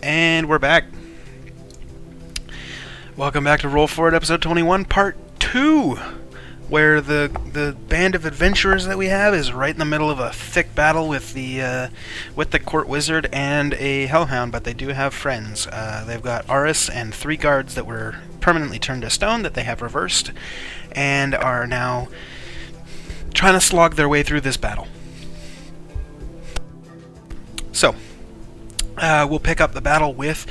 And we're back. Welcome back to Roll Forward, episode 21, part 2, where the band of adventurers that we have is right in the middle of a thick battle with the court wizard and a hellhound, but they do have friends. They've got Aris and 3 guards that were permanently turned to stone that they have reversed, and are now trying to slog their way through this battle. So, we'll pick up the battle with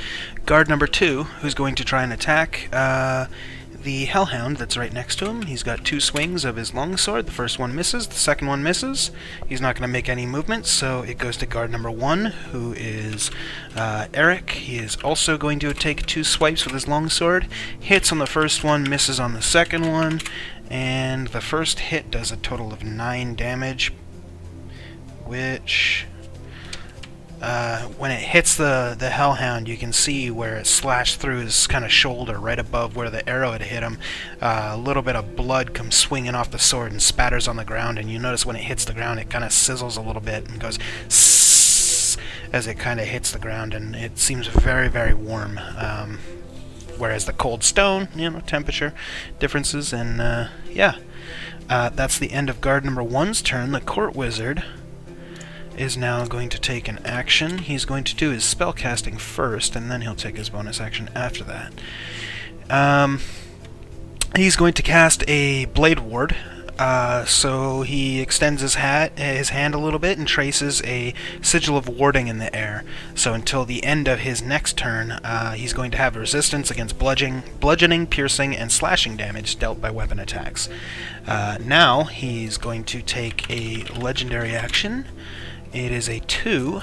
guard number 2, who's going to try and attack the hellhound that's right next to him. He's got 2 swings of his longsword. The first one misses, the second one misses. He's not going to make any movement, so it goes to guard number 1, who is Eric. He is also going to take 2 swipes with his longsword. Hits on the first one, misses on the second one, and the first hit does a total of 9 damage, which... when it hits the hellhound, you can see where it slashed through his kind of shoulder, right above where the arrow had hit him. A little bit of blood comes swinging off the sword and spatters on the ground, and you notice when it hits the ground, it kind of sizzles a little bit and goes sss as it kind of hits the ground, and it seems very, very warm. Whereas the cold stone, temperature differences, and yeah. That's the end of guard number 1's turn. The court wizard is now going to take an action. He's going to do his spellcasting first, and then he'll take his bonus action after that. He's going to cast a Blade Ward, so he extends his hand a little bit and traces a sigil of warding in the air. So until the end of his next turn, he's going to have resistance against bludgeoning, piercing, and slashing damage dealt by weapon attacks. Now he's going to take a legendary action. It is a 2.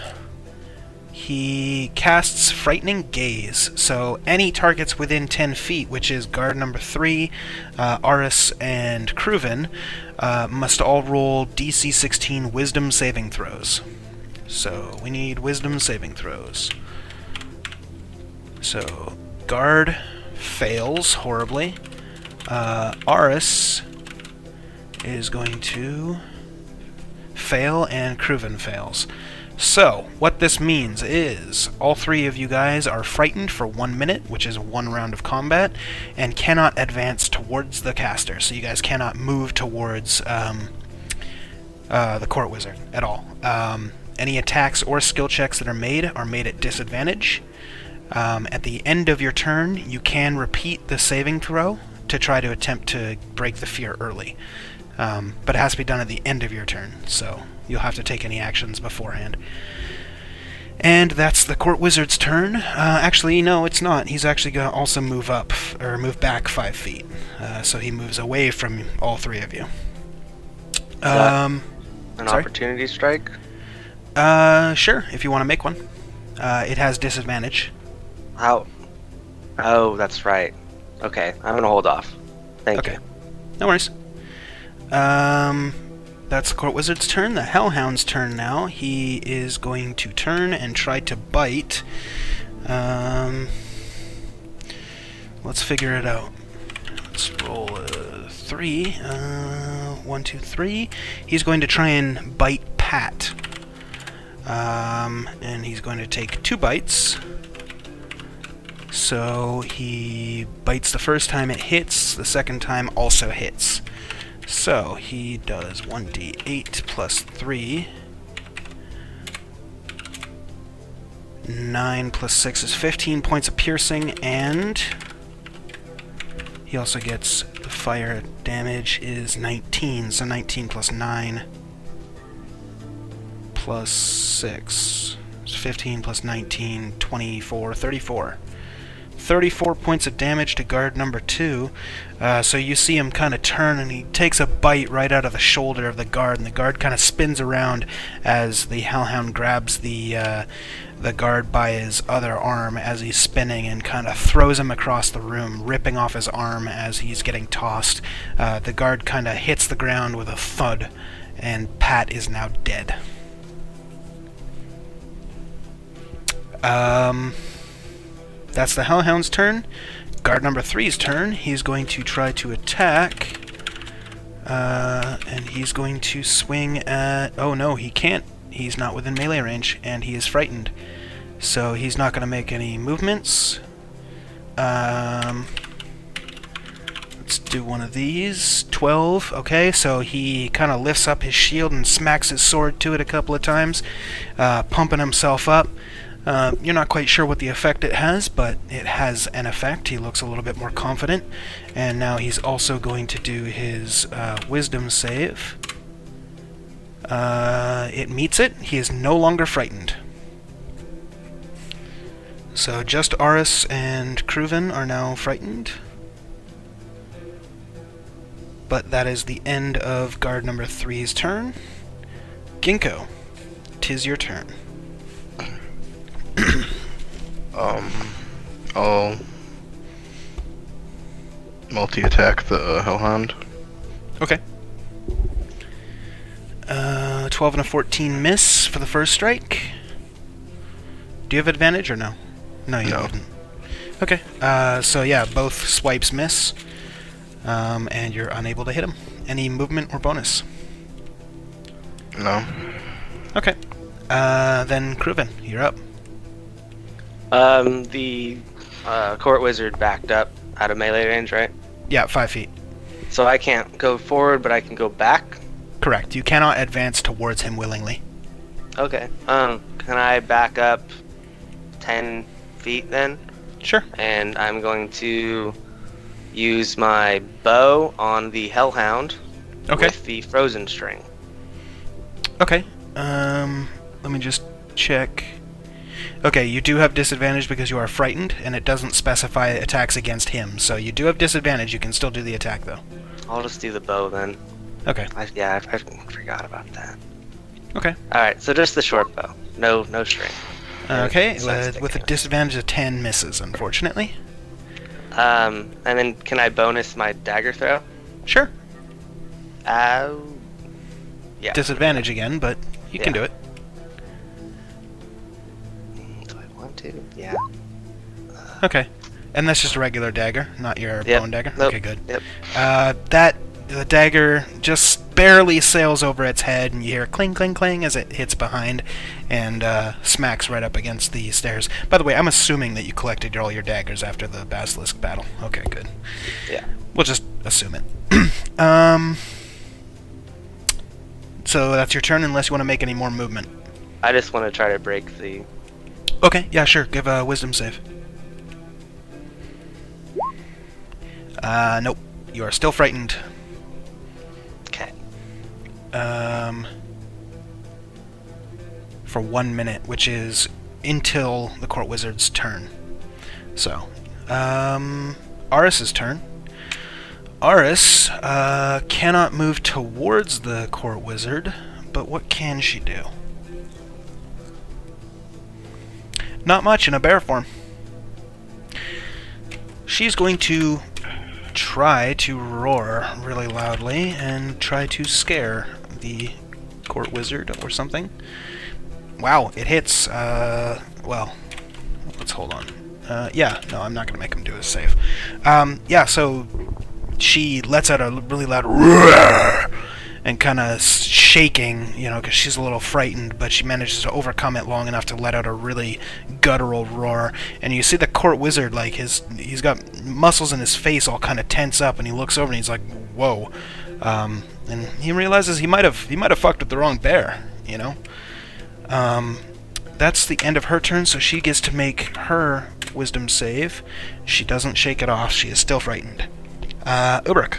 He casts Frightening Gaze, so any targets within 10 feet, which is guard number 3, Aris, and Kruven, must all roll DC 16 Wisdom saving throws. So we need Wisdom saving throws. So guard fails horribly. Aris is going to fail, and Kruven fails. So, what this means is all 3 of you guys are frightened for 1 minute, which is 1 round of combat, and cannot advance towards the caster. So you guys cannot move towards the court wizard at all. Any attacks or skill checks that are made at disadvantage. At the end of your turn, you can repeat the saving throw to try to attempt to break the fear early. But it has to be done at the end of your turn, so you'll have to take any actions beforehand. And that's the court wizard's turn. Actually, no, it's not. He's actually going to also move back 5 feet. So he moves away from all 3 of you. An opportunity strike? Sure, if you want to make one. It has disadvantage. How? Oh, that's right. Okay, I'm going to hold off. Thank you. No worries. That's the court wizard's turn. The hellhound's turn now. He is going to turn and try to bite. Let's figure it out. Let's roll a 3. 1, 2, 3. He's going to try and bite Pat. And he's going to take 2 bites. So he bites the first time, it hits. The second time also hits. So he does 1d8 plus 3. 9 plus 6 is 15 points of piercing, and he also gets the fire damage is 19, so 19 plus 9 plus 6 is 15 plus 19, 24, 34. 34 points of damage to guard number 2. So you see him kind of turn, and he takes a bite right out of the shoulder of the guard, and the guard kind of spins around as the hellhound grabs the guard by his other arm as he's spinning and kind of throws him across the room, ripping off his arm as he's getting tossed. The guard kind of hits the ground with a thud, and Pat is now dead. That's the hellhound's turn. Guard number 3's turn. He's going to try to attack. And he's going to swing at... Oh no, he can't. He's not within melee range, and he is frightened. So he's not going to make any movements. Let's do one of these. 12. Okay, so he kind of lifts up his shield and smacks his sword to it a couple of times, pumping himself up. You're not quite sure what the effect it has, but it has an effect. He looks a little bit more confident. And now he's also going to do his wisdom save. It meets it. He is no longer frightened. So just Aris and Kruven are now frightened. But that is the end of guard number 3's turn. Ginkgo, 'tis your turn. I'll multi-attack the Hellhound. Okay. 12 and a 14 miss for the first strike. Do you have advantage or no? No, you No. wouldn't. Okay. So yeah, both swipes miss, and you're unable to hit him. Any movement or bonus? No. Okay. Then Kruven, you're up. The court wizard backed up out of melee range, right? Yeah, 5 feet. So I can't go forward, but I can go back. Correct. You cannot advance towards him willingly. Okay. Can I back up 10 feet then? Sure. And I'm going to use my bow on the Hellhound Okay. with the frozen string. Okay. Let me just check. Okay, you do have disadvantage because you are frightened, and it doesn't specify attacks against him. So you do have disadvantage. You can still do the attack, though. I'll just do the bow then. Okay. I forgot about that. Okay. Alright, so just the short bow. No string. Okay. Besides With a sticking. disadvantage of 10 misses, unfortunately. And then can I bonus my dagger throw? Sure. Yeah. Disadvantage again, but you can Yeah. do it. Do I want to? Yeah. Okay. And that's just a regular dagger, not your Yep. bone dagger? Nope. Okay, good. Yep. The dagger just barely sails over its head, and you hear cling, cling, cling as it hits behind and smacks right up against the stairs. By the way, I'm assuming that you collected all your daggers after the basilisk battle. Okay, good. Yeah. We'll just assume it. So that's your turn, unless you want to make any more movement. I just want to try to break the. Okay, yeah, sure. Give a wisdom save. Nope. You are still frightened. Okay. For 1 minute, which is until the court wizard's turn. So, Aris's turn. Aris cannot move towards the court wizard, but what can she do? Not much in a bear form. She's going to try to roar really loudly and try to scare the court wizard or something. Wow, it hits. Well, let's hold on. Yeah, no, I'm not going to make him do a save. Yeah, so she lets out a really loud roar and kind of shaking, you know, because she's a little frightened, but she manages to overcome it long enough to let out a really guttural roar. And you see the court wizard, like, he's got muscles in his face all kind of tense up, and he looks over and he's like, whoa. And he realizes he might have fucked with the wrong bear, you know. That's the end of her turn, so she gets to make her wisdom save. She doesn't shake it off. She is still frightened. Ulrich.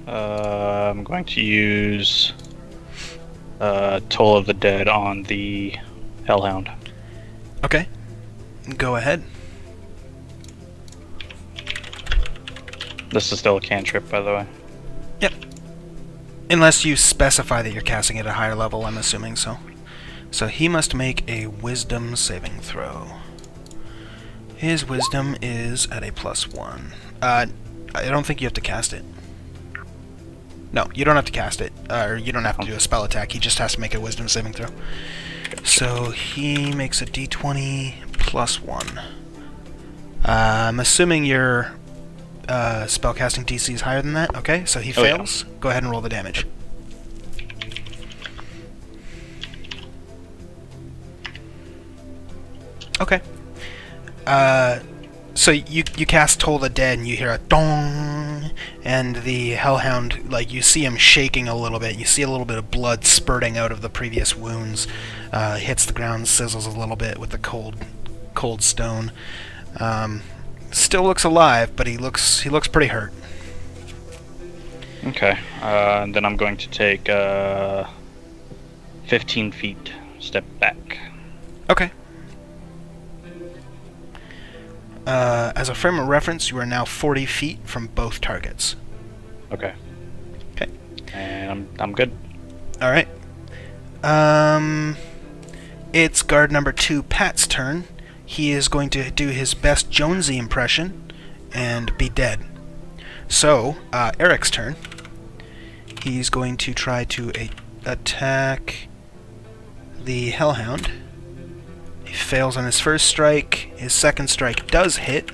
I'm going to use Toll of the Dead on the Hellhound. Okay. Go ahead. This is still a cantrip, by the way. Yep. Unless you specify that you're casting it at a higher level, I'm assuming so. So he must make a wisdom saving throw. His wisdom is at a +1. I don't think you have to cast it. No, you don't have to cast it. Or you don't have to do a spell attack. He just has to make a wisdom saving throw. So he makes a d20 +1. I'm assuming your spellcasting DC is higher than that. Okay, so he Oh, yeah. fails. Go ahead and roll the damage. So you cast Toll the Dead, and you hear a dong, and the Hellhound, like, you see him shaking a little bit. You see a little bit of blood spurting out of the previous wounds. Hits the ground, sizzles a little bit with the cold stone. Still looks alive, but he looks pretty hurt. Okay. And then I'm going to take 15 feet, step back. Okay. As a frame of reference, you are now 40 feet from both targets. Okay. Okay. And I'm good. All right. It's guard number 2, Pat's turn. He is going to do his best Jonesy impression and be dead. So, Eric's turn. He's going to try to attack the Hellhound. He fails on his first strike. His second strike does hit.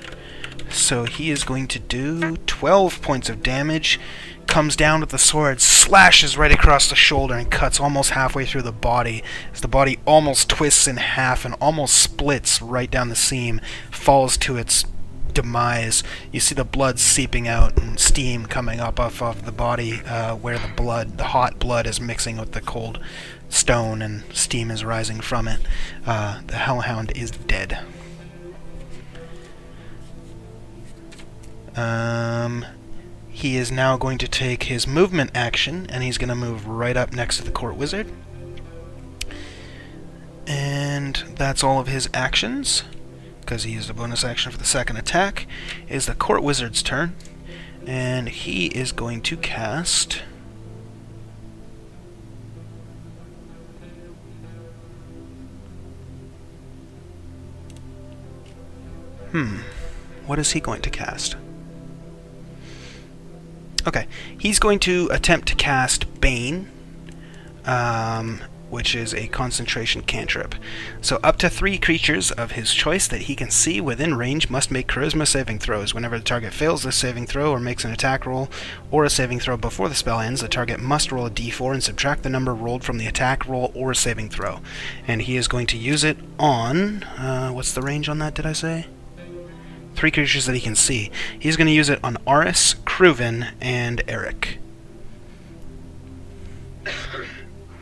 So he is going to do 12 points of damage. Comes down with the sword, slashes right across the shoulder, and cuts almost halfway through the body. As the body almost twists in half and almost splits right down the seam, falls to its demise. You see the blood seeping out and steam coming up off of the body, where the hot blood is mixing with the cold stone and steam is rising from it. The Hellhound is dead. He is now going to take his movement action, and he's going to move right up next to the Court Wizard. And that's all of his actions, because he used a bonus action for the second attack. It is the Court Wizard's turn, and he is going to cast... What is he going to cast? Okay, he's going to attempt to cast Bane, which is a concentration cantrip. So up to 3 creatures of his choice that he can see within range must make charisma saving throws. Whenever the target fails this saving throw or makes an attack roll or a saving throw before the spell ends, the target must roll a d4 and subtract the number rolled from the attack roll or saving throw. And he is going to use it on... what's the range on that, did I say? 3 creatures that he can see. He's going to use it on Aris, Kruven, and Eric.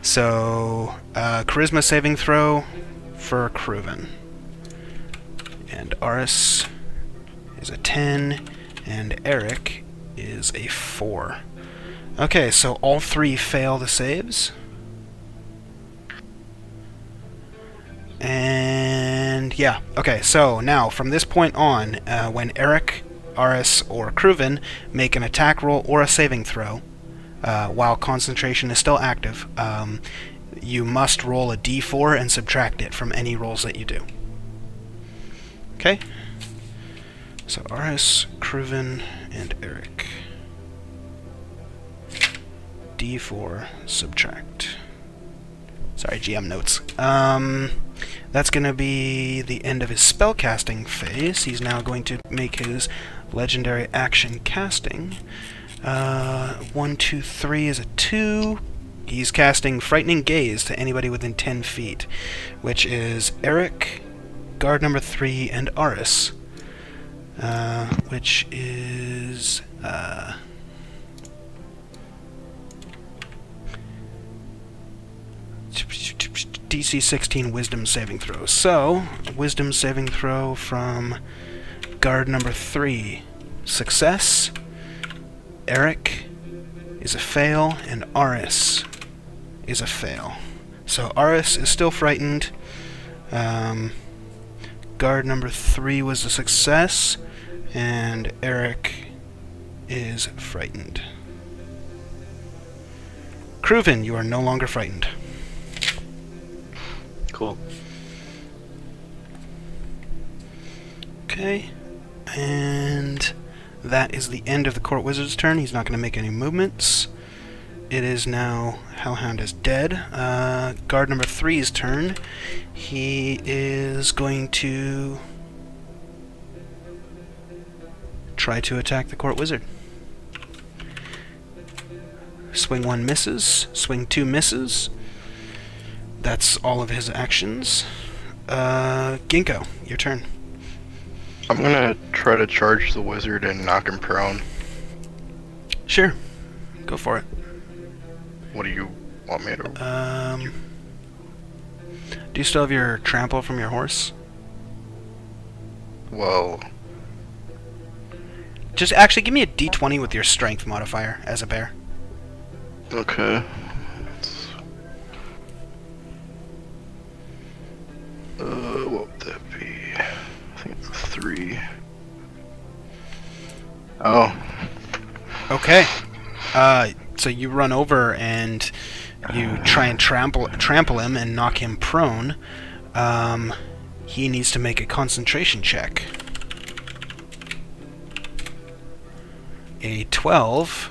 So, charisma saving throw for Kruven. And Aris is a 10, and Eric is a 4. Okay, so all 3 fail the saves. And yeah, okay, so now from this point on, when Eric, Aris, or Kruven make an attack roll or a saving throw, while concentration is still active, you must roll a d4 and subtract it from any rolls that you do. Okay? So Aris, Kruven, and Eric. d4, subtract. Sorry, GM notes. That's going to be the end of his spellcasting phase. He's now going to make his legendary action casting. 1, 2, 3 is a 2. He's casting Frightening Gaze to anybody within 10 feet, which is Eric, guard number 3, and Aris, which is... DC 16 Wisdom saving throw. So, Wisdom saving throw from guard number 3. Success. Eric is a fail, and Aris is a fail. So Aris is still frightened. Guard number 3 was a success, and Eric is frightened. Kruven, you are no longer frightened. Cool. Okay, and that is the end of the Court Wizard's turn. He's not going to make any movements. It is now Hellhound is dead. Guard number 3's turn. He is going to try to attack the Court Wizard. Swing 1 misses. Swing 2 misses. That's all of his actions. Ginkgo, your turn. I'm gonna try to charge the wizard and knock him prone. Sure. Go for it. What do you want me to? Do you still have your trample from your horse? Well, Just actually give me a d20 with your strength modifier as a bear. okay. What would that be? I think it's a 3. Oh, Okay. So you run over and you try and trample him and knock him prone. He needs to make a concentration check. A 12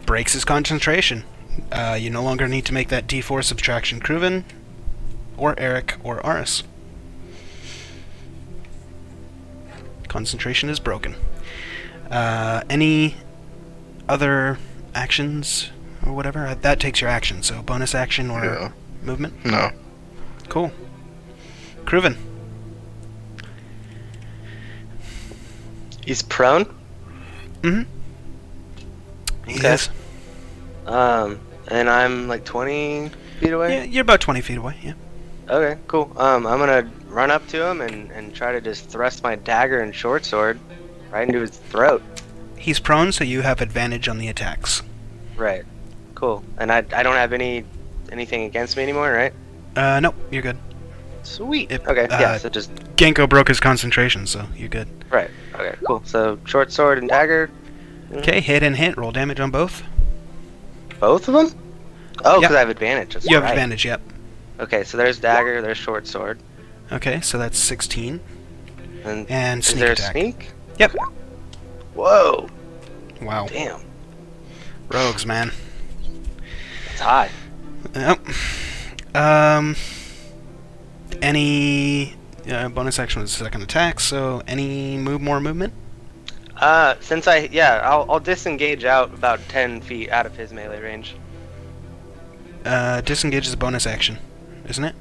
breaks his concentration. You no longer need to make that D4 subtraction, Kruven, or Eric, or Aris. Concentration is broken. Any other actions or whatever? That takes your action, so bonus action or yeah. movement? No. Cool. Kruven. He's prone. Mm-hmm. He Okay. is. And I'm like 20 feet away. Yeah, you're about 20 feet away, yeah. Okay, cool. I'm gonna run up to him and try to just thrust my dagger and short sword right into his throat. He's prone, so you have advantage on the attacks. Right. Cool. And I don't have anything against me anymore, right? Nope, you're good. Sweet. It- Okay. Yeah. So just Genko broke his concentration, so you're good. right. Okay. Cool. So short sword and dagger. Okay, hit and hit. Roll damage on both. Both of them? Oh, Yep. because I have advantage. That's You have right. advantage, yep. Okay. So there's dagger. There's short sword. Okay, so that's 16. And And is sneak there attack. a sneak? Yep. Whoa. Wow. Damn. Rogues, man. It's high. Yep. Any bonus action was second attack, so any more movement? Since I'll disengage out about 10 feet out of his melee range. Disengage is a bonus action, isn't it?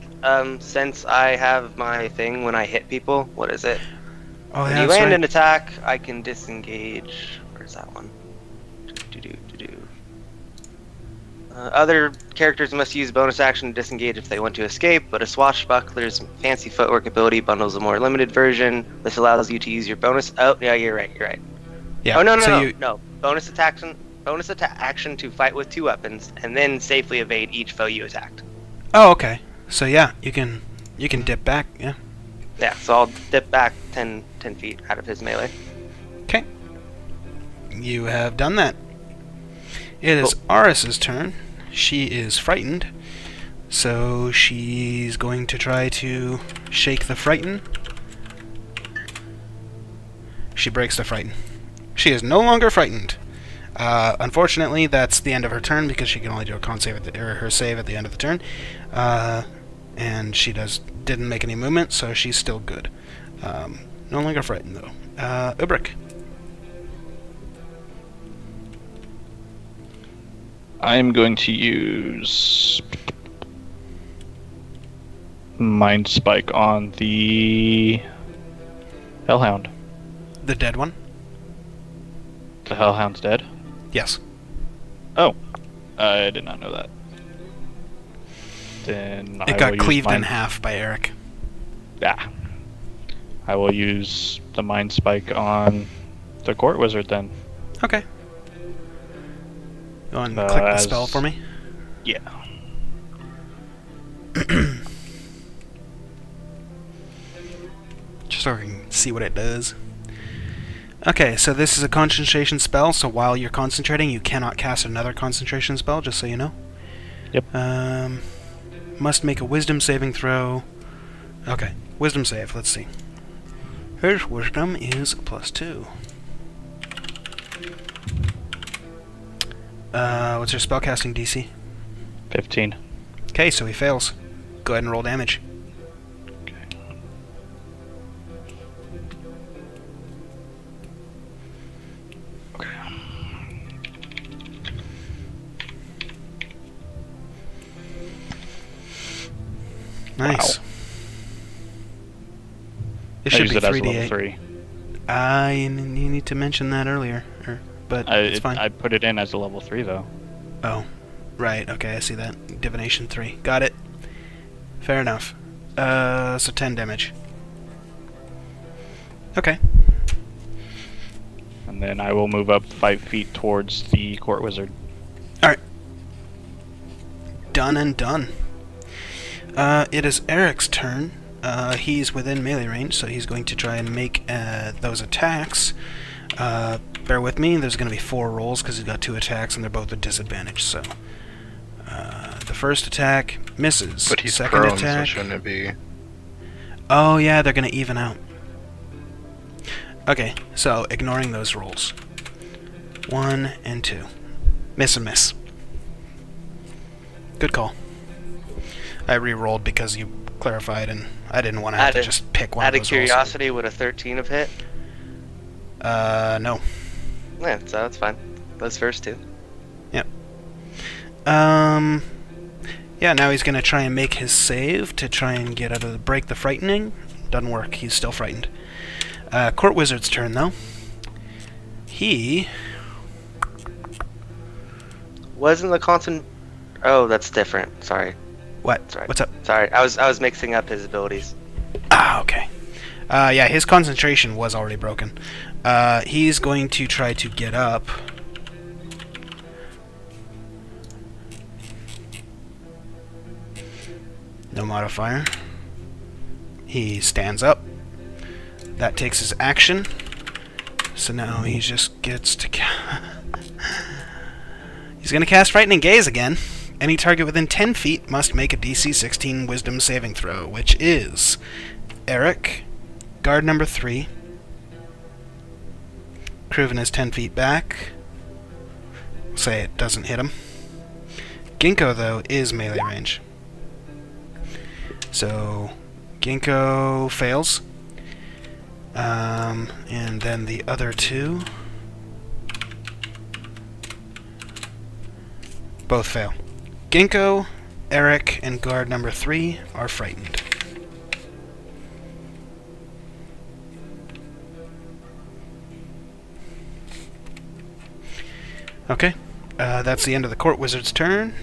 Since I have my thing when I hit people, what is it? Oh, When yeah, you that's land right. an attack, I can disengage. Where's that one? Do-do-do-do-do. Other characters must use bonus action to disengage if they want to escape, but a swashbuckler's fancy footwork ability bundles a more limited version. This allows you to use your bonus. Oh, yeah, you're right. Yeah. Oh no, so no. Bonus action to fight with 2 weapons, and then safely evade each foe you attacked. Oh, okay. So yeah, you can dip back. Yeah. Yeah, so I'll dip back 10 feet out of his melee. Okay. You have done that. It is Aris's turn. She is frightened, so she's going to try to shake the frighten. She breaks the frighten. She is no longer frightened. Unfortunately, that's the end of her turn because she can only do a con save her save at the end of the turn. And she didn't make any movement, so she's still good. No longer frightened though. Ubrick. I'm going to use Mind Spike on the Hellhound. The dead one? The Hellhound's dead? Yes. Oh, I did not know that. Then It I got will use cleaved in Mind- half by Eric. Ah. I will use the Mind Spike on the Court Wizard then. Okay. Go on and click the spell for me. Yeah. Just so I can see what it does. Okay, so this is a concentration spell, so while you're concentrating, you cannot cast another concentration spell, just so you know. Yep. Must make a wisdom saving throw. Okay, wisdom save, let's see. Her wisdom is +2. What's your spellcasting DC? 15. Okay, so he fails. Go ahead and roll damage. Nice. should use be it as a 3d8. level 3. You need to mention that earlier, but it's fine. I put it in as a level 3 though. Oh, right. Okay, I see that. Divination 3. Got it. Fair enough. So 10 damage. Okay. And then I will move up 5 feet towards the court wizard. Alright. Done and done. It is Eric's turn. He's within melee range, so he's going to try and make those attacks. Bear with me, there's going to be 4 rolls because he's got 2 attacks and they're both at disadvantage, so... the first attack misses. But he's Second prone, attack... so shouldn't it be? Oh yeah, they're going to even out. Okay, so ignoring those rolls. 1 and 2. Miss and miss. Good call. I re-rolled because you clarified and I didn't want to have to just pick one of Out of those rolls. curiosity, would a 13 have hit? No. Yeah, so that's fine. Those first 2. Yep. Yeah, now he's gonna try and make his save to try and get out of the break the frightening. Doesn't work, he's still frightened. Court Wizard's turn though. He Wasn't the constant... Oh, that's different. Sorry. what? That's right. What's up? Sorry, I was mixing up his abilities. Ah, okay. Yeah, his concentration was already broken. He's going to try to get up. No modifier. He stands up. That takes his action. So now he just gets to... He's going to cast Frightening Gaze again. Any target within 10 feet must make a DC 16 Wisdom saving throw, which is Eric, guard number 3. Cruven is 10 feet back. Say it doesn't hit him. Ginkgo, though, is melee range. So, Ginkgo fails. And then the other 2 both fail. Ginkgo, Eric, and guard number 3 are frightened. Okay, that's the end of the Court Wizard's turn.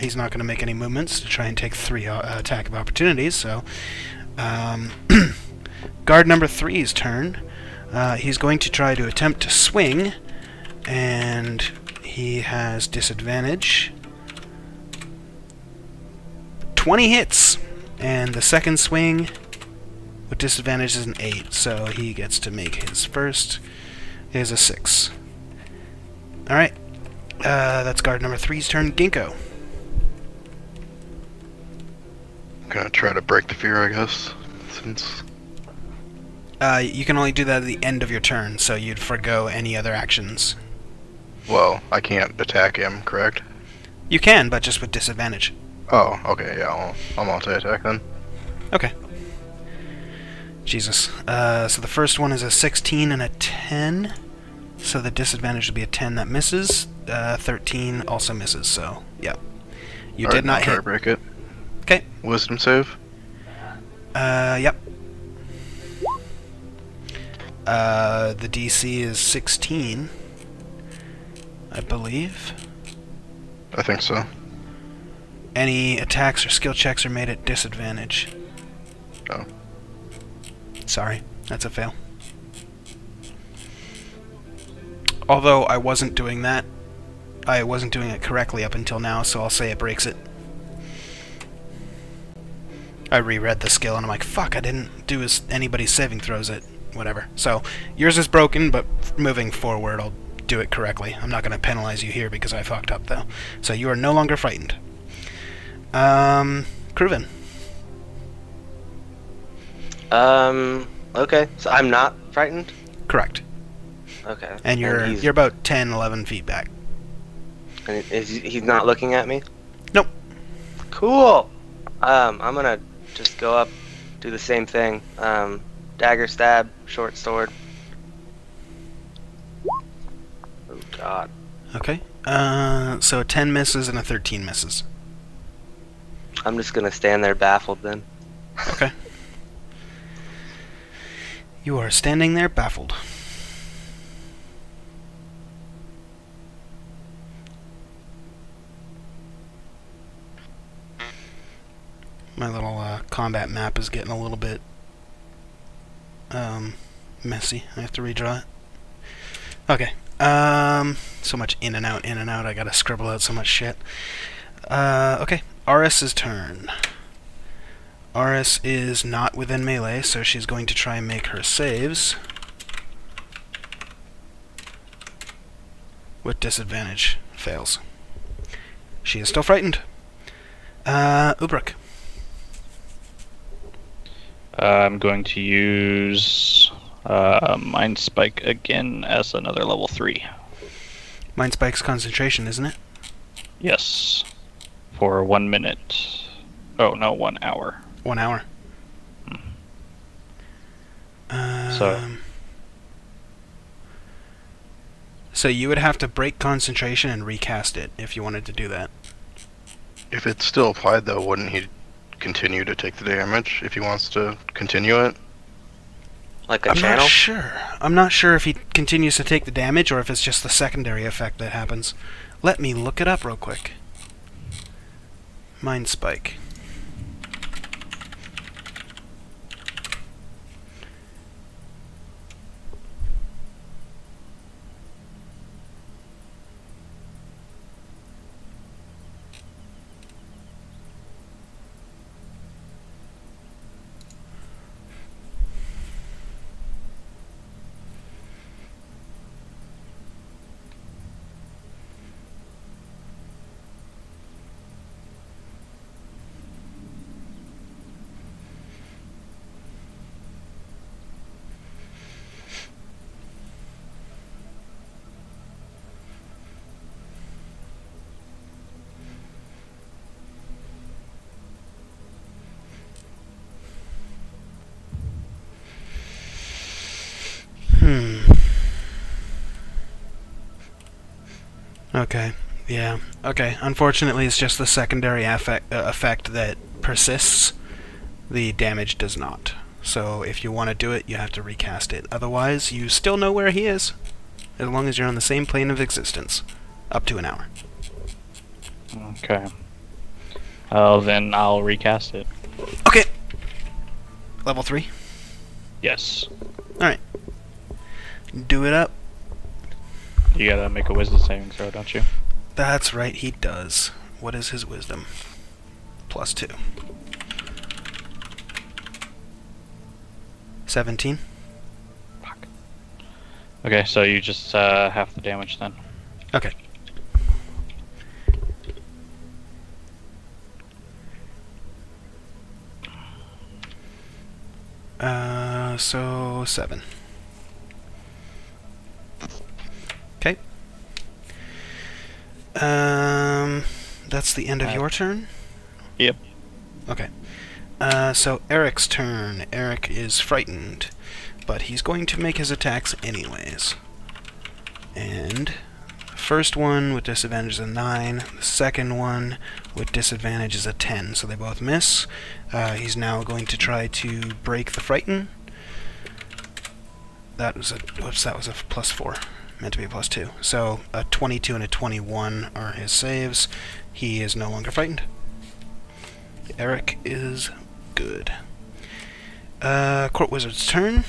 He's not going to make any movements to try and take 3 attack of opportunities, so... Guard number 3's turn. He's going to try to attempt to swing, and he has disadvantage. 20 hits, and the second swing with disadvantage is an 8, so he gets to make his first is a 6. Alright, that's guard number 3's turn. Ginkgo. Gonna try to break the fear, I guess, since... You can only do that at the end of your turn, so you'd forgo any other actions. Well, I can't attack him, correct? You can, but just with disadvantage. Oh, okay, yeah, I'll multi-attack then. Okay. Jesus. So the first one is a 16 and a 10. So the disadvantage would be a 10 that misses. 13 also misses, so, yeah. You All did right, not I'll try hit. to break it. Okay. Wisdom save? Yep. The DC is 16, I believe. I think so. Any attacks or skill checks are made at disadvantage. Oh. Sorry, that's a fail. Although I wasn't doing that. I wasn't doing it correctly up until now, so I'll say it breaks it. I reread the skill and I'm like, fuck, I didn't do anybody's saving throws it. Whatever. So, yours is broken, but moving forward I'll do it correctly. I'm not going to penalize you here because I fucked up, though. So you are no longer frightened. Cruven. Okay, so I'm not frightened? Correct. Okay. And you're about 10, 11 feet back. And he's not looking at me? Nope. Cool! I'm gonna just go up, do the same thing. Dagger stab, short sword. Oh god. Okay. So a 10 misses and a 13 misses. I'm just gonna stand there baffled then. Okay. You are standing there baffled. My little combat map is getting a little bit messy. I have to redraw it. Okay. So much in and out, I gotta scribble out so much shit. Okay. Aris's turn. Aris is not within melee, so she's going to try and make her saves. With disadvantage. Fails. She is still frightened. Ubruk. I'm going to use Mind Spike again as another level 3. Mind Spike's concentration, isn't it? Yes. For 1 minute. Oh, no, 1 hour. 1 hour. So you would have to break concentration and recast it if you wanted to do that. If it's still applied, though, wouldn't he continue to take the damage if he wants to continue it? Like a I'm channel? not sure. I'm not sure if he continues to take the damage or if it's just the secondary effect that happens. Let me look it up real quick. Mind Spike. Okay, yeah. Okay, unfortunately it's just the secondary effect that persists. The damage does not. So if you want to do it, you have to recast it. Otherwise, you still know where he is, as long as you're on the same plane of existence. Up to an hour. Okay. Oh, then I'll recast it. Okay! Level 3? Yes. Alright. Do it up. You gotta make a wisdom saving throw, don't you? That's right, he does. What is his wisdom? +2. 17. Fuck. Okay, so you just half the damage then. Okay. So 7. Okay. That's the end of your turn? Yep. Okay. So Eric's turn. Eric is frightened, but he's going to make his attacks anyways. And first one with disadvantage is a 9. The second one with disadvantage is a 10. So they both miss. He's now going to try to break the frighten. That was a +4. Meant to be a +2. So a 22 and a 21 are his saves. He is no longer frightened. Eric is good. Court Wizard's turn.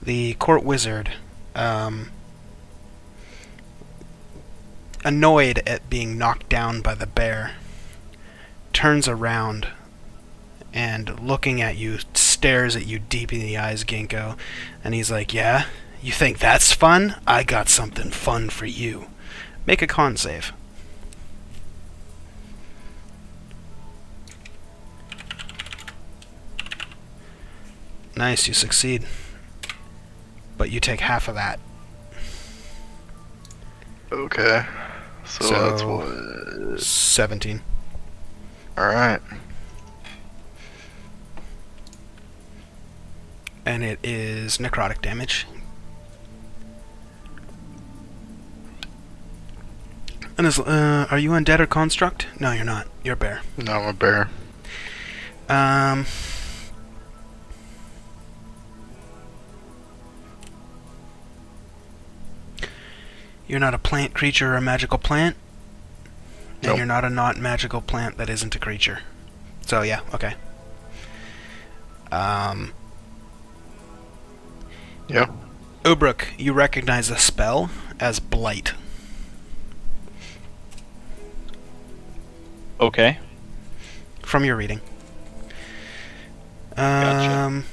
The Court Wizard, annoyed at being knocked down by the bear, turns around and, looking at you, stares at you deep in the eyes, Ginkgo, and he's like, "Yeah? You think that's fun? I got something fun for you." Make a con save. Nice, you succeed. But you take half of that. Okay. So that's what? 17. Alright. And it is necrotic damage. And are you undead or construct? No, you're not. You're a bear. No, I'm a bear. You're not a plant creature or a magical plant. And Nope. you're not a not magical plant that isn't a creature. So yeah, okay. Yeah. Ubruk, you recognize a spell as Blight. Okay. From your reading. Gotcha.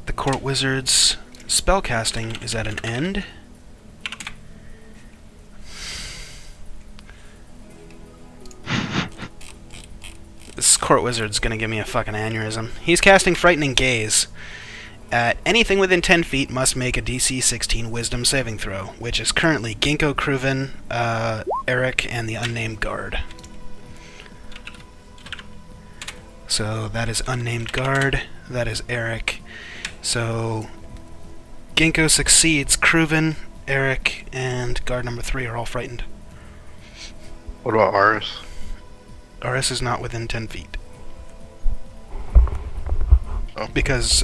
The Court Wizard's spellcasting is at an end. This Court Wizard's gonna give me a fucking aneurysm. He's casting Frightening Gaze. Anything within 10 feet must make a DC 16 Wisdom saving throw, which is currently Ginkgo, Kruven, Eric, and the Unnamed Guard. So that is Unnamed Guard, that is Eric. So Ginkgo succeeds, Kruven, Eric, and Guard number 3 are all frightened. What about Aris? RS is not within 10 feet. Oh. Because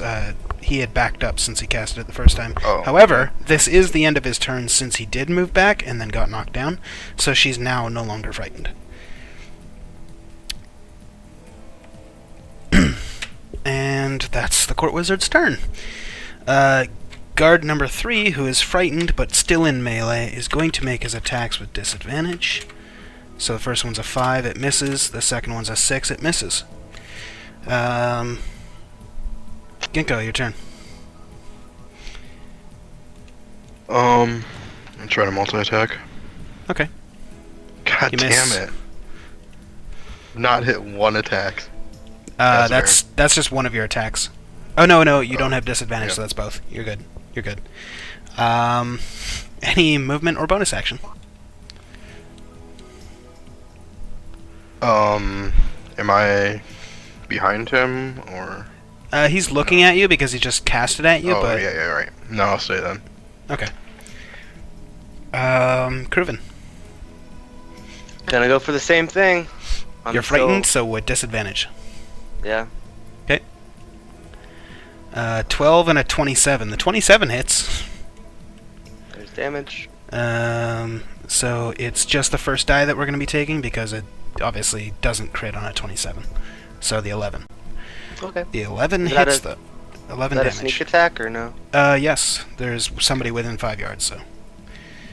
he had backed up since he casted it the first time. Oh. However, this is the end of his turn since he did move back and then got knocked down, so she's now no longer frightened. And that's the Court Wizard's turn. Guard number 3, who is frightened but still in melee, is going to make his attacks with disadvantage. So the first one's a 5, it misses. The second one's a 6, it misses. Ginkgo, your turn. I'm trying to multi-attack. Okay. God You damn miss. it. Not hit one attack. That's That's just one of your attacks. Oh no, you don't have disadvantage, yeah. so that's both. You're good. You're good. Any movement or bonus action? Am I behind him, or? He's looking at you because he just cast it at you, Oh, but... yeah, right. No, I'll stay then. Okay. Kruven. Gonna go for the same thing. You're frightened, so with disadvantage. Yeah. 12 and a 27. The 27 hits. There's damage. So it's just the first die that we're going to be taking because it obviously doesn't crit on a 27. So the 11. Okay. The 11 Is that hits a- the 11 Is that a damage. sneak attack or no? Yes. There's somebody within 5 yards, so.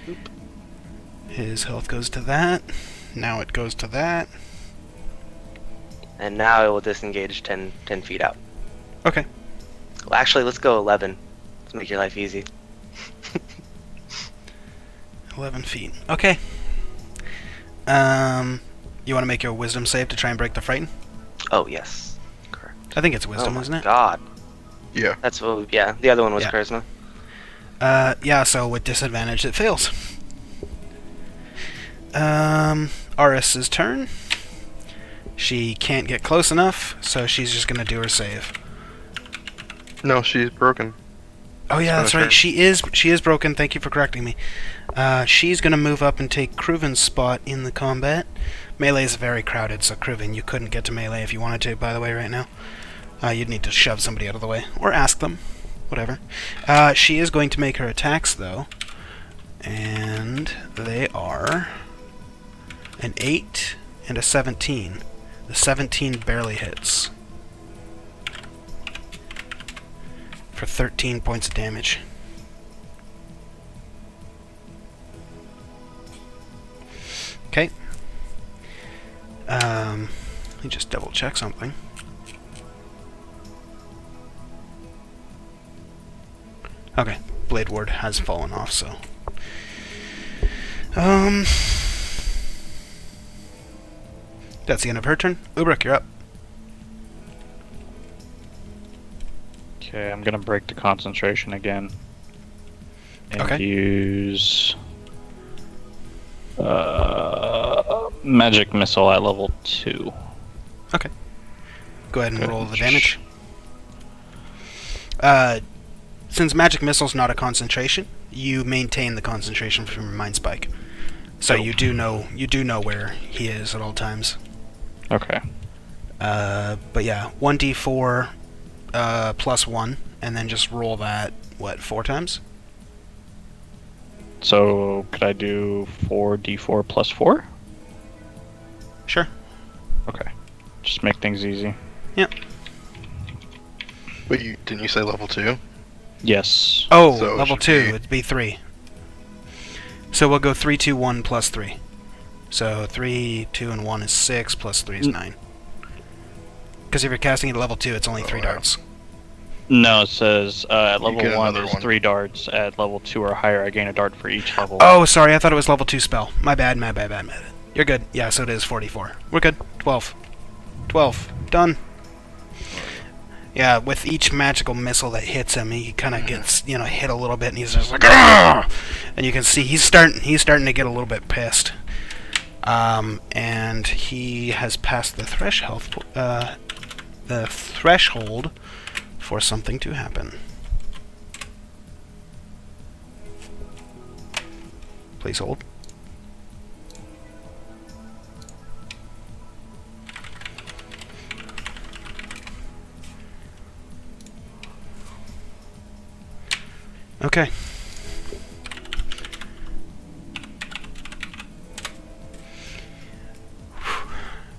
Oop. His health goes to that. Now it goes to that. And now it will disengage 10 feet out. Okay. Well, actually, let's go 11. Let's make your life easy. 11 feet. Okay. You want to make your wisdom save to try and break the frighten? Oh, yes. Correct. I think it's wisdom, oh my isn't it? God. Yeah. That's what, yeah, the other one was Yeah. charisma. Yeah, so with disadvantage it fails. Aris's turn. She can't get close enough, so she's just gonna do her save. No, she's broken. Oh yeah, that's Finish right. her. She is broken. Thank you for correcting me. She's gonna move up and take Kruven's spot in the combat. Melee is very crowded, so Kruven, you couldn't get to melee if you wanted to. By the way, right now, you'd need to shove somebody out of the way or ask them, whatever. She is going to make her attacks though, and they are an 8 and a 17. The 17 barely hits. For 13 points of damage. Okay. Let me just double check something. Okay, Blade Ward has fallen off, so. That's the end of her turn. Ubruk, you're up. Okay, I'm gonna break the concentration again. And Okay. use magic missile at level 2. Okay. Go ahead and Good. roll the damage. Since magic missile's not a concentration, you maintain the concentration from your mind spike. So Dope. you do know where he is at all times. Okay. But yeah, 1d4 plus 1, and then just roll that, 4 times? So could I do 4d4 plus 4? Sure. Okay. Just make things easy. Wait, didn't you say level 2? Yes. Oh, So it level should 2, be- it'd be 3. So we'll go 3, 2, 1 plus 3. So 3, 2, and 1 is 6, plus 3 is 9. Because if you're casting at level 2, it's only 3 Oh, wow. darts. No, it says at You level get 1 another there's one. 3 darts. At level 2 or higher, I gain a dart for each level. Oh, sorry, I thought it was level 2 spell. My bad. You're good. Yeah, so it is 44. We're good. 12. 12. Done. Yeah, with each magical missile that hits him, he kind of gets, hit a little bit, and he's just like, "Argh!" And you can see he's starting to get a little bit pissed. And he has passed the threshold for something to happen. Please hold. Okay.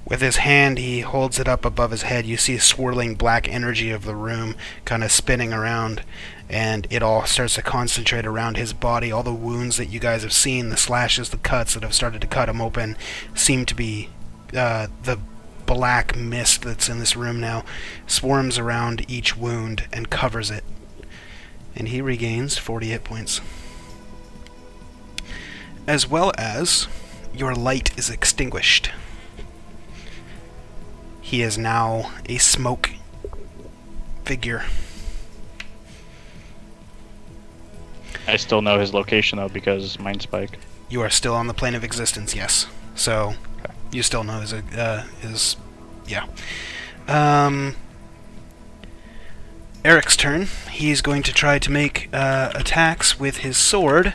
With his hand, he holds it up above his head. You see a swirling black energy of the room kind of spinning around, and it all starts to concentrate around his body. All the wounds that you guys have seen, the slashes, the cuts that have started to cut him open, seem to be the black mist that's in this room now, swarms around each wound and covers it. And he regains 40 hit points. As well as your light is extinguished. He is now a smoke figure. I still know his location though because Mind Spike. You are still on the plane of existence, yes. So Okay. you still know his yeah. Eric's turn. He's going to try to make attacks with his sword.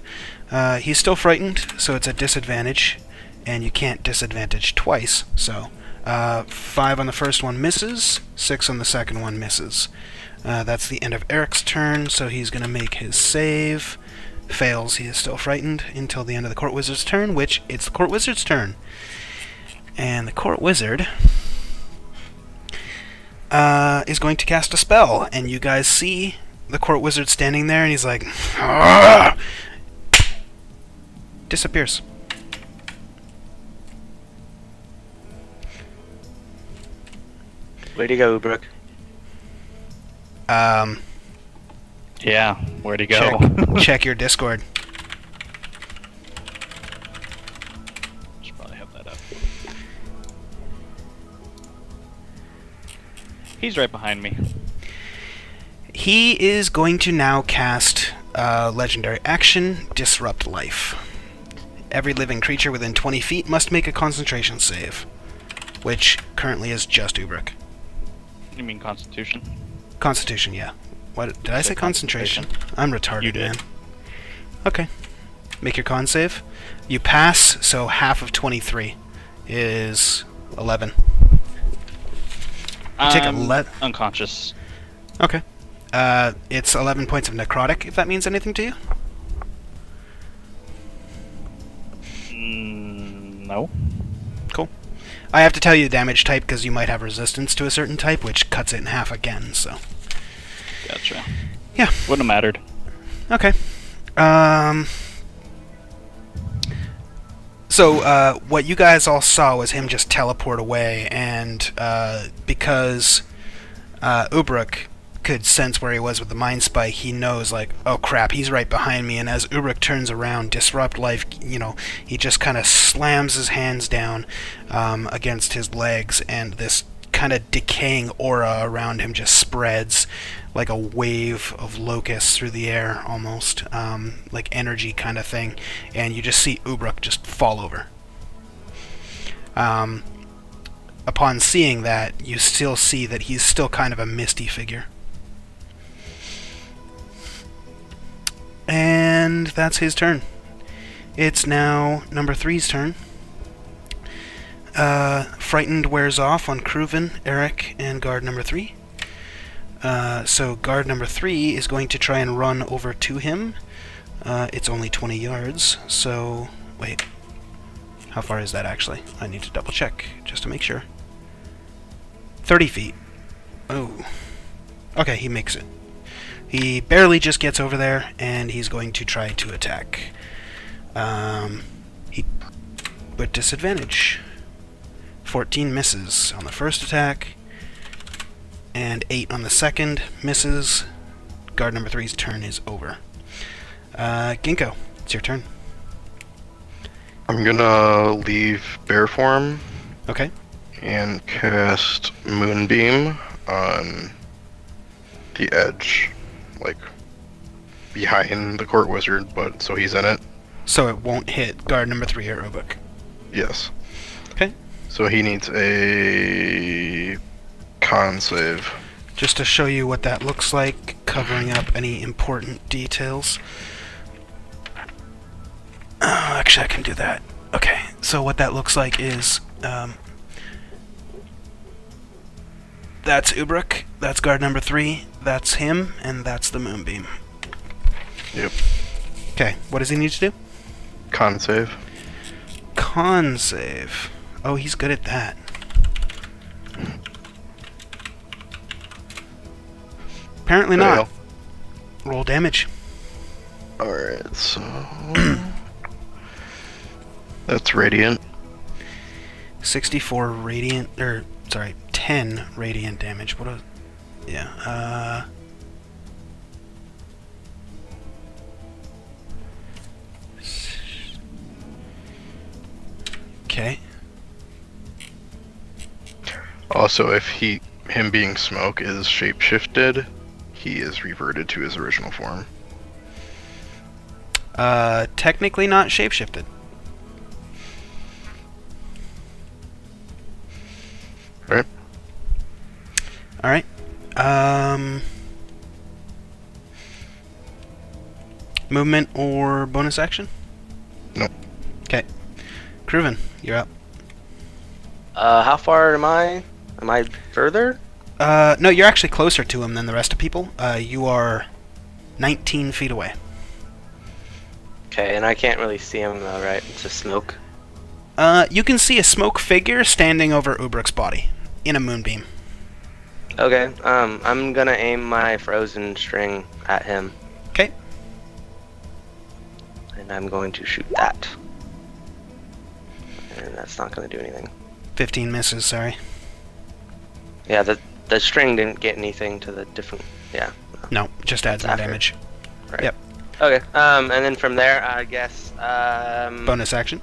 He's still frightened, so it's a disadvantage, and you can't disadvantage twice. So 5 on the first one misses, 6 on the second one misses. That's the end of Eric's turn, so he's going to make his save. Fails. He is still frightened until the end of the Court Wizard's turn, which it's the Court Wizard's turn. And the Court Wizard is going to cast a spell, and you guys see the Court Wizard standing there, and he's like, "Argh!" Disappears. Way to go, Ubrook. Yeah, where'd he go? Check your Discord. Should probably have that up. He's right behind me. He is going to now cast legendary action, Disrupt Life. Every living creature within 20 feet must make a concentration save, which currently is just Ubrook. You mean Constitution? Constitution, yeah. What did I say? Concentration. I'm retarded, You did. man. Okay. Make your con save. You pass, so half of 23 is 11. Take a I'm let- unconscious. Okay. It's 11 points of necrotic, if that means anything to you. No. Cool. I have to tell you the damage type because you might have resistance to a certain type, which cuts it in half again, so. Gotcha. Yeah. Wouldn't have mattered. Okay. So, what you guys all saw was him just teleport away, and because Ubrook could sense where he was with the Mind Spike, he knows, like, oh crap, he's right behind me, and as Ubrook turns around, Disrupt Life, he just kind of slams his hands down against his legs, and this kind of decaying aura around him just spreads like a wave of locusts through the air, almost like energy kind of thing, and you just see Ubrook just fall over. Upon seeing that, you still see that he's still kind of a misty figure. And that's his turn. It's now number 3's turn. Frightened wears off on Cruven, Eric, and guard number 3. So guard number 3 is going to try and run over to him. It's only 20 yards, so... Wait. How far is that actually? I need to double check, just to make sure. 30 feet. Oh. Okay, he makes it. He barely just gets over there, and he's going to try to attack. With disadvantage. 14 misses on the first attack, and 8 on the second. Misses. Guard number 3's turn is over. Ginkgo, it's your turn. I'm gonna leave bear form Okay. and cast Moonbeam on the edge, like behind the court wizard, but so he's in it. So it won't hit guard number 3 or Ubuk. Yes. Okay. So he needs a con save. Just to show you what that looks like, covering up any important details. Oh, actually, I can do that. Okay, so what that looks like is, that's Ubruk, that's guard number 3, that's him, and that's the Moonbeam. Yep. Okay, what does he need to do? Con save. Con save. Oh, he's good at that. Apparently not. Roll damage. Alright, so... that's radiant. 64 radiant, or, sorry, 10 radiant damage. What a... Yeah, Okay. Also, if him being smoke is shapeshifted, he is reverted to his original form. Technically not shapeshifted. Right? Alright. Movement or bonus action? Nope. Okay. Cruven, you're up. How far am I? Am I further? No, you're actually closer to him than the rest of people. You are 19 feet away. Okay, and I can't really see him though, right? It's just smoke. You can see a smoke figure standing over Ubruk's body in a moonbeam. Okay, I'm gonna aim my frozen string at him. Okay. And I'm going to shoot that. And that's not gonna do anything. 15 misses, sorry. Yeah, the string didn't get anything to the different... Yeah. No, just adds more After. damage. Right. Yep. Okay, and then from there, I guess, Bonus action?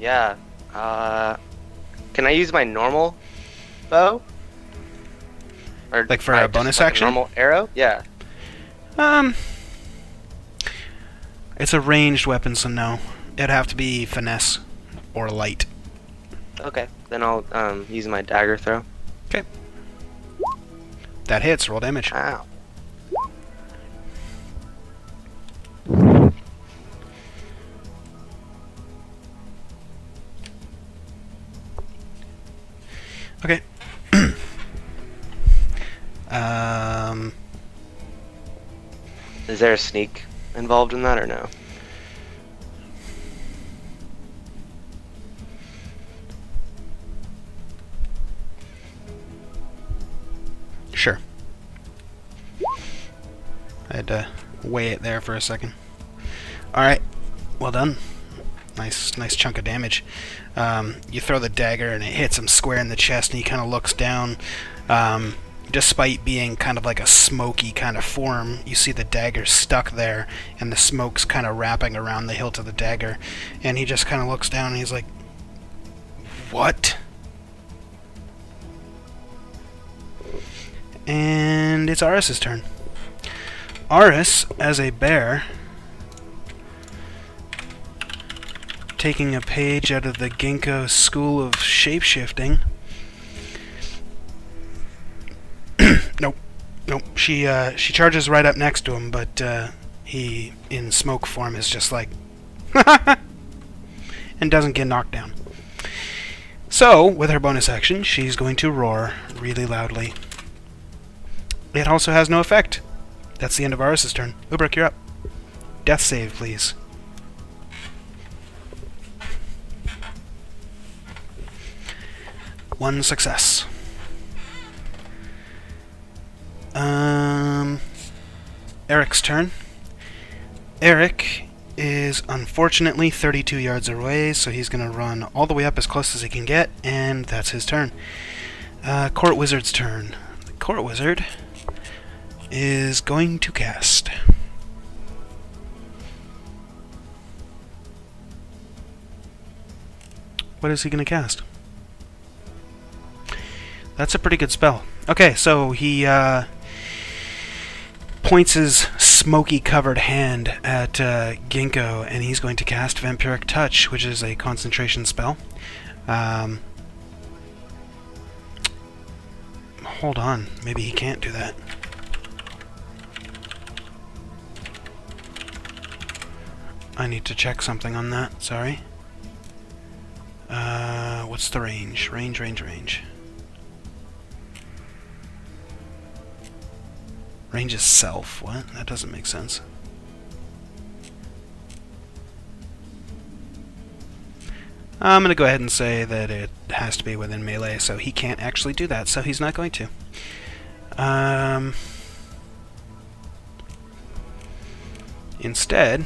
yeah, can I use my normal bow? Or Like for my- a just bonus like action? normal arrow? Yeah. It's a ranged weapon, so no. It'd have to be finesse or light. Okay, then I'll, use my dagger throw. Okay. That hits, roll damage. Ow. Okay. Is there a sneak involved in that or no? Sure. I had to weigh it there for a second. Alright, well done. Nice chunk of damage. You throw the dagger and it hits him square in the chest, and he kind of looks down. Despite being kind of like a smoky kind of form, you see the dagger stuck there, and the smoke's kind of wrapping around the hilt of the dagger. And he just kind of looks down and he's like, "What?" And it's Aris's turn. Aris, as a bear, taking a page out of the Ginkgo School of Shapeshifting. Nope. She charges right up next to him, but he, in smoke form, is just like, And doesn't get knocked down. So, with her bonus action, she's going to roar really loudly. It also has no effect. That's the end of Aris's turn. Ubrik, you're up. Death save, please. One success. Eric's turn. Eric is unfortunately 32 yards away, so he's going to run all the way up as close as he can get, and that's his turn. Court Wizard's turn. The Court Wizard is going to cast. What is he going to cast? That's a pretty good spell. Okay, so he points his smoky-covered hand at Ginkgo, and he's going to cast Vampiric Touch, which is a concentration spell. Hold on, maybe he can't do that. I need to check something on that, sorry. What's the range? Range. Range is self. What? That doesn't make sense. I'm going to go ahead and say that it has to be within melee, so he can't actually do that, so he's not going to. Instead,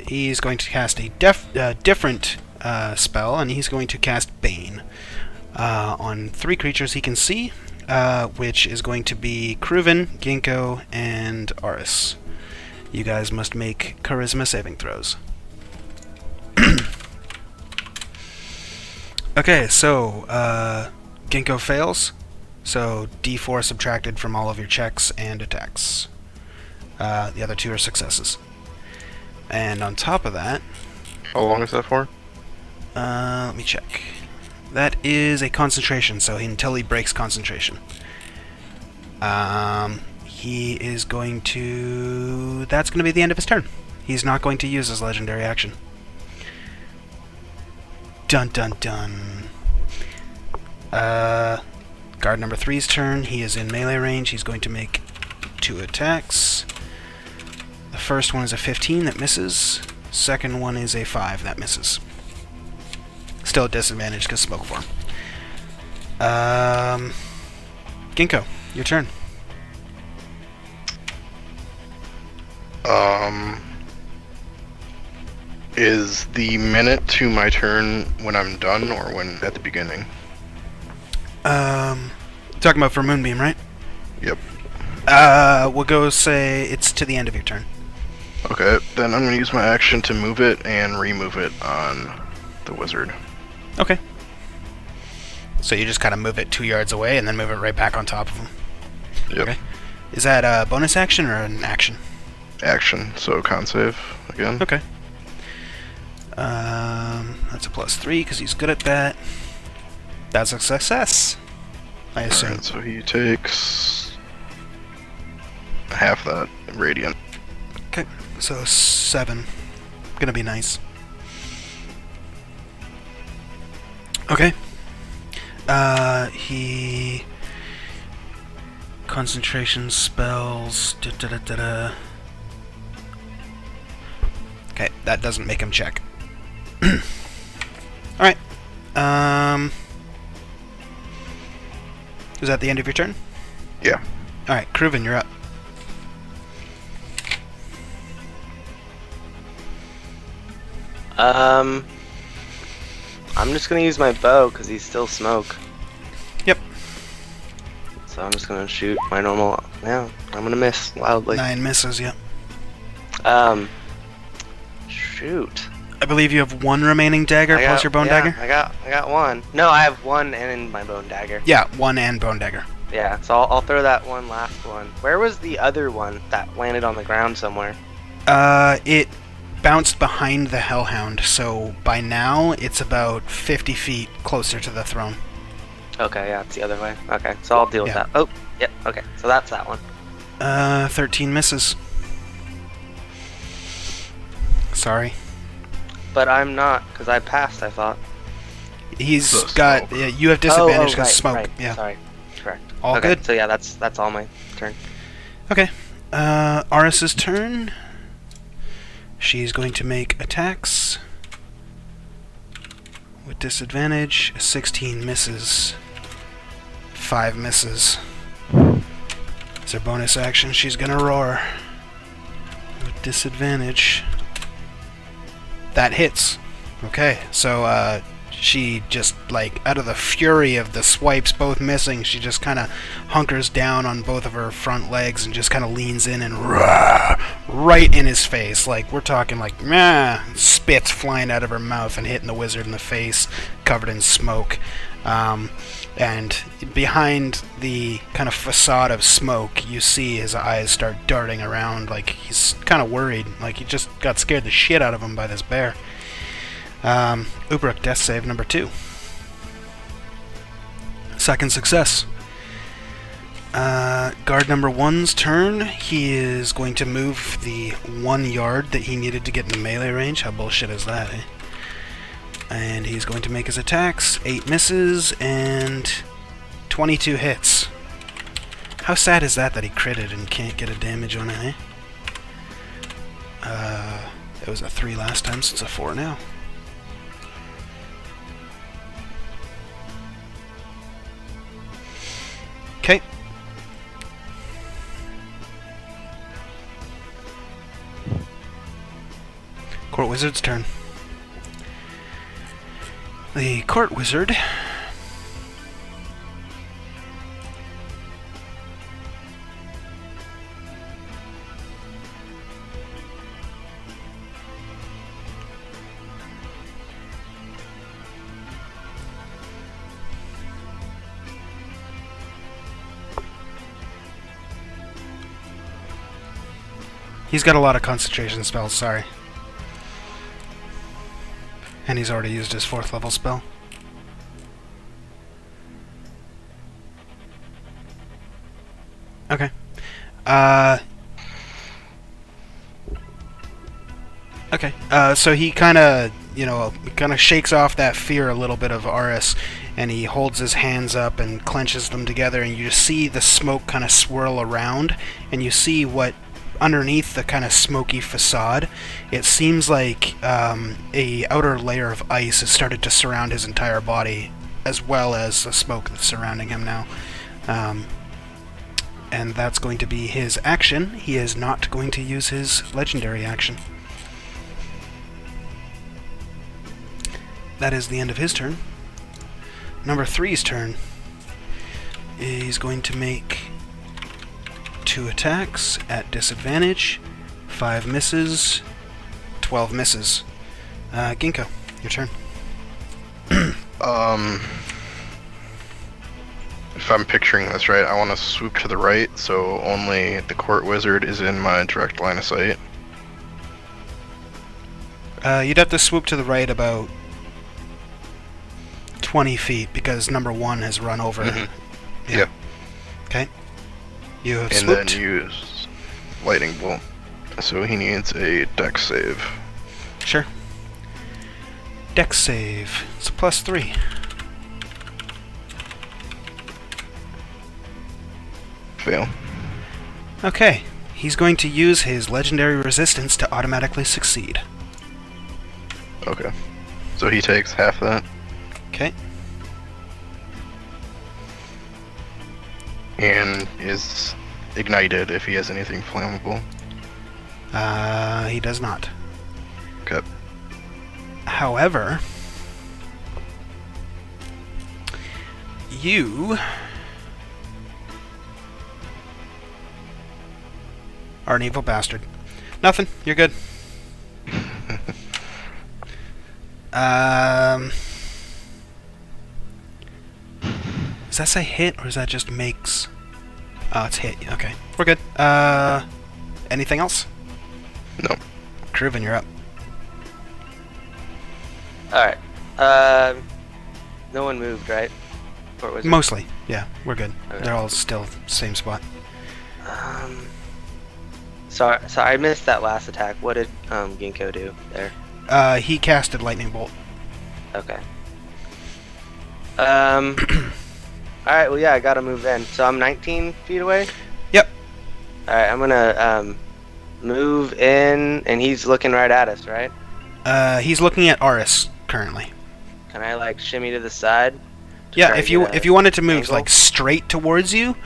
he's going to cast a different spell, and he's going to cast Bane on 3 creatures he can see, which is going to be Kruven, Ginkgo, and Aris. You guys must make charisma saving throws. Okay, so Ginkgo fails, so D4 subtracted from all of your checks and attacks. The other 2 are successes. And on top of that... How long is that for? Let me check. That is a concentration, so until he breaks concentration. He is going to... That's going to be the end of his turn. He's not going to use his legendary action. Dun dun dun. Guard number 3's turn. He is in melee range. He's going to make 2 attacks. The first one is a 15 that misses. Second one is a 5 that misses. Still at disadvantage because smoke form. Ginkgo, your turn. Is the minute to my turn when I'm done or when at the beginning? Talking about for Moonbeam, right? Yep. We'll go say it's to the end of your turn. Okay, then I'm going to use my action to move it and remove it on the wizard. Okay. So you just kind of move it 2 yards away and then move it right back on top of him. Yep. Okay. Is that a bonus action or an action? Action, so con save again. Okay. That's a +3 because he's good at that. That's a success, I assume. Alright, so he takes half that radiant. Okay, so 7. Gonna be nice. Okay. He... Concentration spells... Okay, that doesn't make him check. Alright. Is that the end of your turn? Yeah. Alright, Kruven, you're up. I'm just gonna use my bow because he's still smoke. Yep. So I'm just gonna shoot my normal. Yeah, I'm gonna miss loudly. 9 misses, yep. Shoot. I believe you have 1 remaining dagger plus your bone dagger? I got 1. No, I have 1 and my bone dagger. Yeah, 1 and bone dagger. Yeah, so I'll throw that one last one. Where was the other one that landed on the ground somewhere? It bounced behind the Hellhound, so by now it's about 50 feet closer to the throne. Okay, yeah, it's the other way. Okay, so I'll deal with Yeah. that. Oh, yeah, okay, so that's that one. 13 misses. Sorry. But I'm not, because I passed, I thought. He's The got. smoke. Yeah, you have disadvantage because right, smoke. right. Yeah. Sorry. Correct. All okay, good. so yeah, that's all my turn. Okay. Aris's turn. She's going to make attacks with disadvantage. 16 misses. 5 misses. As her bonus action, she's gonna roar with disadvantage. That hits. Okay, so she just, like, out of the fury of the swipes both missing, she just kind of hunkers down on both of her front legs and just kind of leans in and right in his face. Like, we're talking like, spits flying out of her mouth and hitting the wizard in the face, covered in smoke. And behind the kind of facade of smoke, you see his eyes start darting around like he's kind of worried, like he just got scared the shit out of him by this bear. Ubruk, death save number 2. Second success. Guard number 1's turn. He is going to move the 1 yard that he needed to get into melee range. How bullshit is that, eh? And he's going to make his attacks. 8 misses and 22 hits. How sad is that he critted and can't get a damage on it, eh? It was a 3 last time, so it's a 4 now. Okay. Court Wizard's turn. The Court Wizard he's got a lot of concentration spells, sorry. And he's already used his 4th level spell. Okay. Okay. So he kind of, shakes off that fear a little bit of Aris, and he holds his hands up and clenches them together, and you just see the smoke kind of swirl around, and you see what underneath the kind of smoky facade, it seems like a outer layer of ice has started to surround his entire body, as well as the smoke that's surrounding him now. And that's going to be his action. He is not going to use his legendary action. That is the end of his turn. Number 3's turn. He's going to make 2 attacks at disadvantage, 5 misses, 12 misses. Ginkgo, your turn. If I'm picturing this right, I want to swoop to the right, so only the Court Wizard is in my direct line of sight. You'd have to swoop to the right about 20 feet, because number 1 has run over. Mm-hmm. Yeah. Okay. You have And swooped. then use Lightning Bolt. So he needs a dex save. Sure. Dex save. It's a +3. Fail. Okay. He's going to use his legendary resistance to automatically succeed. Okay. So he takes half that. Okay. And is ignited if he has anything flammable. He does not. Okay. However, you are an evil bastard. Nothing. You're good. Does that say hit, or is that just makes? Oh, it's hit. Okay. We're good. Anything else? No. Kruven, you're up. Alright. No one moved, right? Court Wizard? Mostly, yeah, we're good. Okay. They're all still same spot. Sorry, I missed that last attack. What did Ginkgo do there? He casted Lightning Bolt. Okay. All right. Well, yeah, I gotta move in. So I'm 19 feet away. Yep. All right. I'm gonna move in, and he's looking right at us, right? He's looking at Aris currently. Can I like shimmy to the side? to Yeah, try if to you get a if you wanted to move angle? like straight towards you,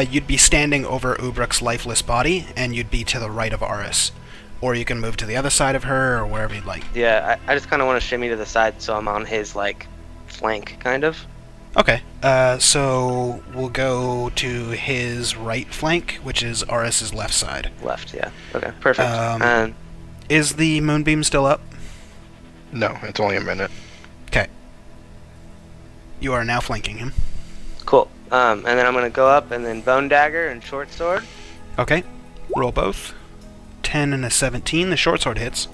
you'd be standing over Ubruk's lifeless body, and you'd be to the right of Aris. Or you can move to the other side of her, or wherever you'd like. Yeah, I just kind of want to shimmy to the side so I'm on his like flank, kind of. Okay, so we'll go to his right flank, which is Aris's left side. Left, yeah. Okay, perfect. Is the moonbeam still up? No, it's only a minute. Okay. You are now flanking him. Cool. And then I'm gonna go up and then bone dagger and short sword. Okay, roll both. 10 and a 17, the short sword hits.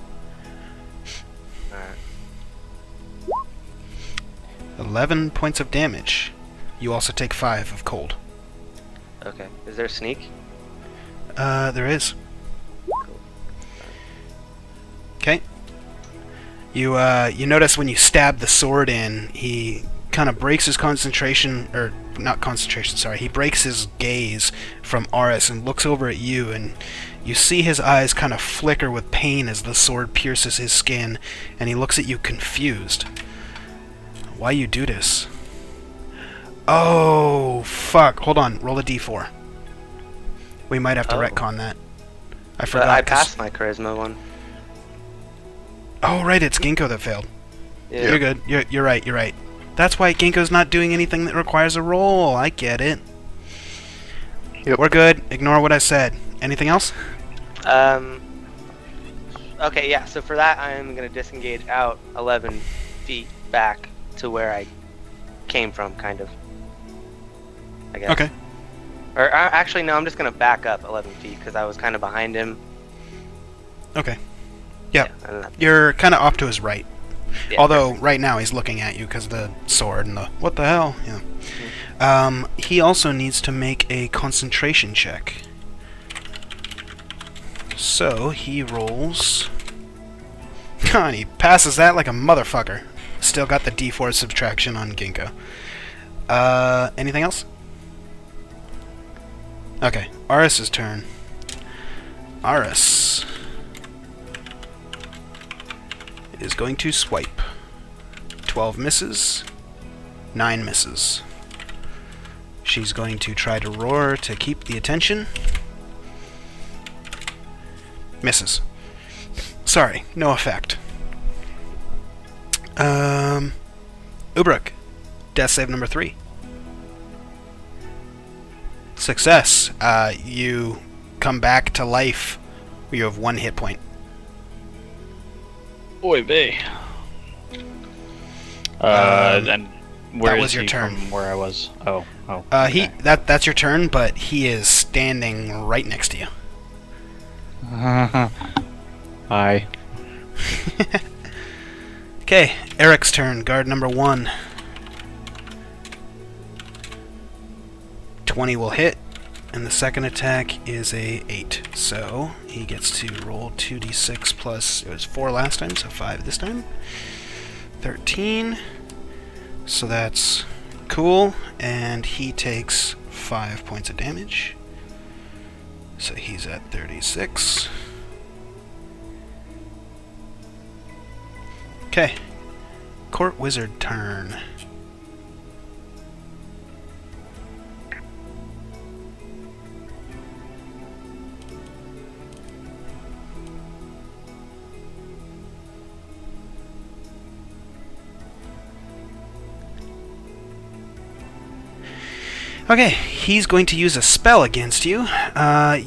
Alright. 11 points of damage. You also take 5 of cold. Okay. Is there a sneak? There is. Okay. You notice when you stab the sword in, he kind of breaks his concentration, or not concentration, sorry, he breaks his gaze from Aris and looks over at you, and you see his eyes kind of flicker with pain as the sword pierces his skin, and he looks at you confused. Why you do this? Oh, fuck. Hold on, roll a d4. We might have to Oh. retcon that. I But forgot. I 'cause- passed my charisma one. Oh, right, it's Ginkgo that failed. Yeah. You're good. You're right. You're right. That's why Ginkgo's not doing anything that requires a roll. I get it. Yep. We're good. Ignore what I said. Anything else? Okay, yeah. So for that, I'm gonna disengage out 11 feet back to where I came from, kind of. I guess. Okay. Or actually, no. I'm just gonna back up 11 feet because I was kind of behind him. Okay. Yep. Yeah, and that- You're kind of off to his right. yeah, Although right now he's looking at you because of the sword and the what the hell. Yeah. He also needs to make a concentration check. So he rolls. And he passes that like a motherfucker. Still got the D4 subtraction on Ginkgo. Anything else? Okay, Aris's turn. Aris is going to swipe. 12 misses. 9 misses. She's going to try to roar to keep the attention. Misses. Sorry, no effect. Ubruk. Death save number 3. Success. You come back to life. You have 1 hit point. Oy vey. And where that is was your he turn. from where I was? Oh. He that's your turn, but he is standing right next to you. Hi. Okay, Eric's turn. Guard number 1. 20 will hit, and the second attack is a 8. So he gets to roll 2d6 plus, it was 4 last time, so 5 this time. 13. So that's cool, and he takes 5 points of damage. So he's at 36. Okay. Court Wizard turn. Okay, he's going to use a spell against you. Sorry,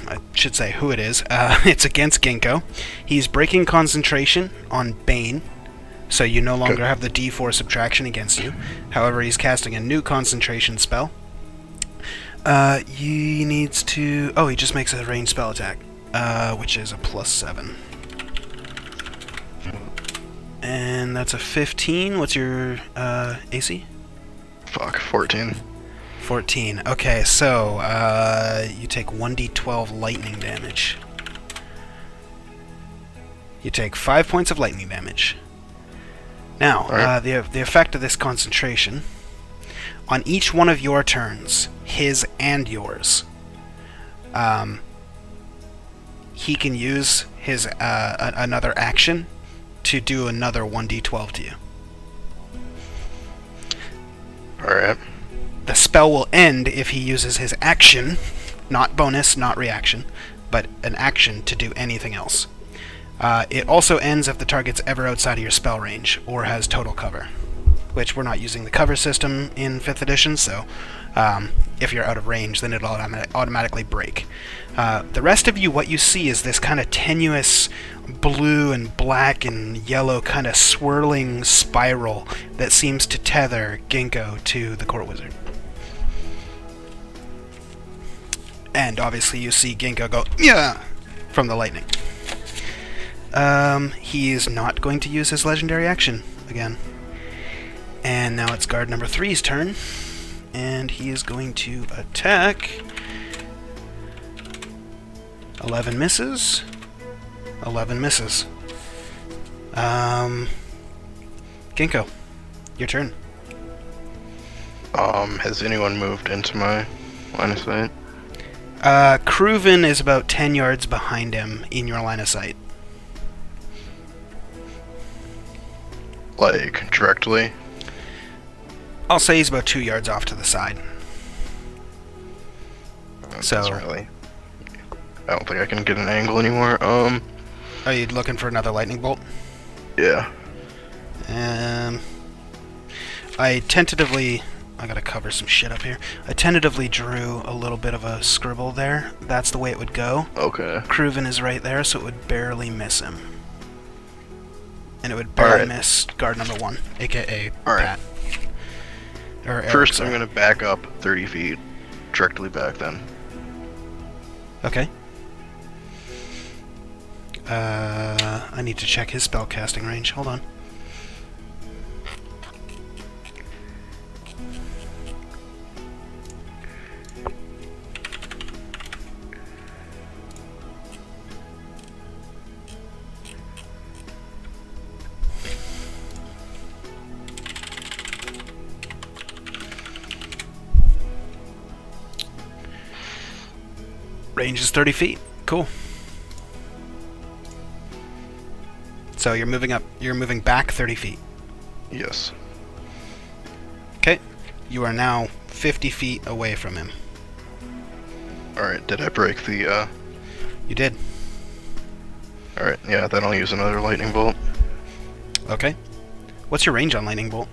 I should say who it is. It's against Ginkgo. He's breaking concentration on Bane, so you no longer have the D4 subtraction against you. However, he's casting a new concentration spell. He needs to... Oh, he just makes a ranged spell attack, which is a +7. And that's a 15. What's your AC? Fuck, 14. 14. Okay, so you take 1d12 lightning damage. You take 5 points of lightning damage. Now, Alright. the effect of this concentration, on each one of your turns, his and yours, he can use his another action to do another 1d12 to you. Alright. The spell will end if he uses his action, not bonus, not reaction, but an action to do anything else. It also ends if the target's ever outside of your spell range, or has total cover. Which we're not using the cover system in 5th edition, so if you're out of range, then it'll automatically break. The rest of you, what you see is this kind of tenuous blue and black and yellow kind of swirling spiral that seems to tether Ginkgo to the Court Wizard. And obviously you see Ginkgo go, yeah, from the lightning. He is not going to use his legendary action again. And now it's guard number 3's turn. And he is going to attack. 11 misses. 11 misses. Ginkgo, your turn. Has anyone moved into my line of sight? Kruven is about 10 yards behind him in your line of sight. Like, directly? I'll say he's about 2 yards off to the side. So- Doesn't really... I don't think I can get an angle anymore. Are you looking for another lightning bolt? Yeah. I tentatively... I gotta cover some shit up here. I tentatively drew a little bit of a scribble there. That's the way it would go. Okay. Kruven is right there, so it would barely miss him. And it would barely Alright. miss guard number 1, aka Alright. Pat. Or Eric, First, sorry. I'm gonna back up 30 feet. Directly back then. Okay. I need to check his spellcasting range. Hold on. Range is 30 feet. Cool. So you're moving up. You're moving back 30 feet. Yes. Okay. You are now 50 feet away from him. Alright, did I break the, You did. Alright, yeah, then I'll use another lightning bolt. Okay. What's your range on lightning bolt?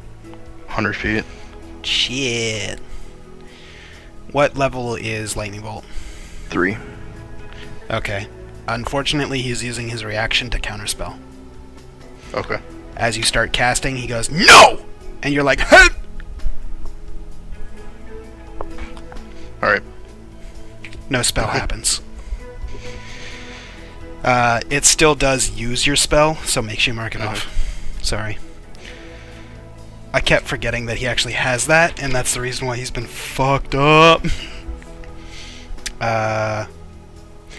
100 feet. Shit. What level is lightning bolt? 3. Okay. Unfortunately, he's using his reaction to counterspell. Okay. As you start casting, he goes, "No!" And you're like, "Huh!" Alright. No spell happens. It still does use your spell, so make sure you mark it off. Sorry. I kept forgetting that he actually has that, and that's the reason why he's been fucked up.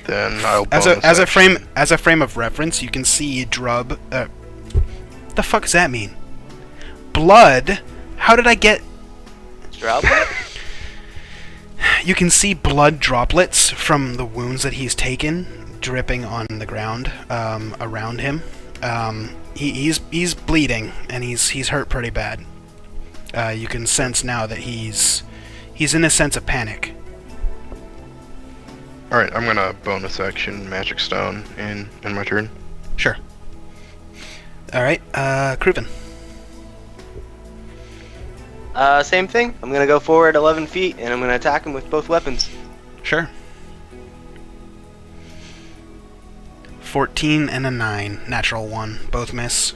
Then I'll As bonus a action. frame of reference, you can see Drub. The fuck does that mean? Blood. How did I get? Droplet? You can see blood droplets from the wounds that he's taken, dripping on the ground around him. He's bleeding, and he's hurt pretty bad. You can sense now that he's in a sense of panic. Alright, I'm gonna bonus action Magic Stone in my turn. Sure. All right, Kruven. Same thing. I'm gonna go forward 11 feet, and I'm gonna attack him with both weapons. Sure. 14 and a 9, natural 1, both miss.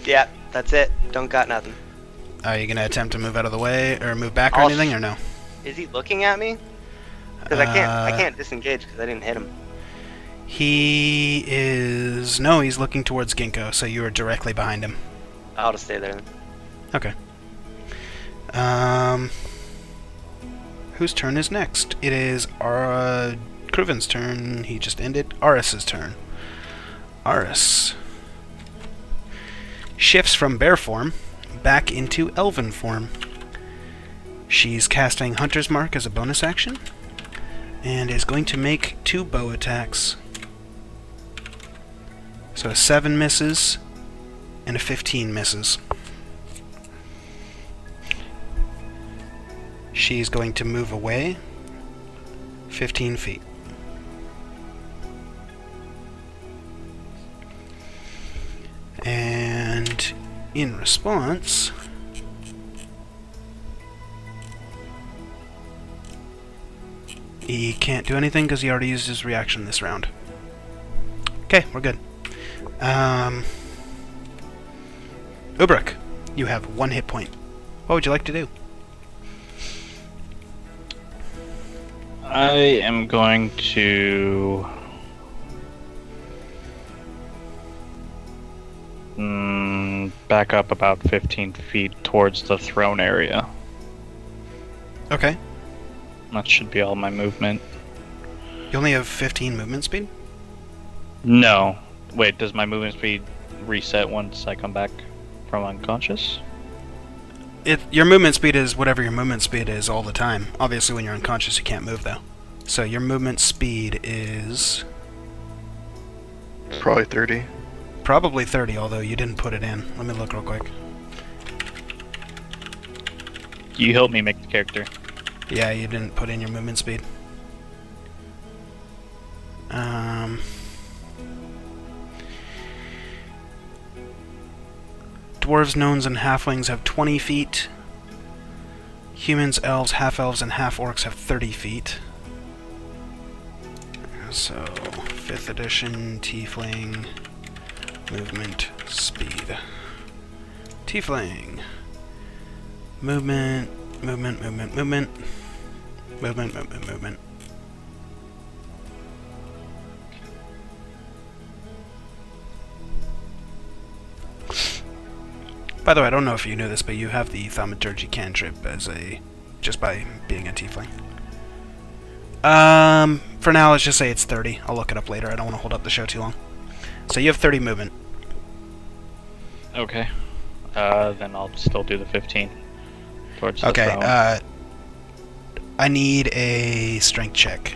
Yeah, that's it. Don't got nothing. Are you gonna attempt to move out of the way or move back or I'll anything, or no? Is he looking at me? Because I can't disengage because I didn't hit him. He is... No, he's looking towards Ginkgo, so you are directly behind him. I'll just stay there. Then. Okay. Whose turn is next? It is Kruven's turn. He just ended. Aris's turn. Aris shifts from bear form back into elven form. She's casting Hunter's Mark as a bonus action and is going to make 2 bow attacks. So a 7 misses and a 15 misses. She's going to move away 15 feet. And in response, he can't do anything because he already used his reaction this round. Okay, we're good. Ubrik, you have 1 hit point. What would you like to do? I am going to back up about 15 feet towards the throne area. Okay. That should be all my movement. You only have 15 movement speed? No. Wait, does my movement speed reset once I come back from unconscious? Your movement speed is whatever your movement speed is all the time. Obviously, when you're unconscious, you can't move, though. So your movement speed is Probably 30. probably 30, although you didn't put it in. Let me look real quick. You help me make the character. Yeah, you didn't put in your movement speed. Dwarves, gnomes, and halflings have 20 feet. Humans, elves, half-elves, and half-orcs have 30 feet. So, 5th edition, tiefling, movement, speed. Tiefling. Movement, movement, movement, movement. Movement, movement, movement. By the way, I don't know if you knew this, but you have the Thaumaturgy cantrip as just by being a tiefling. For now, let's just say it's 30. I'll look it up later. I don't want to hold up the show too long. So you have 30 movement. Okay. Then I'll still do the 15 towards the throne. Okay, I need a strength check.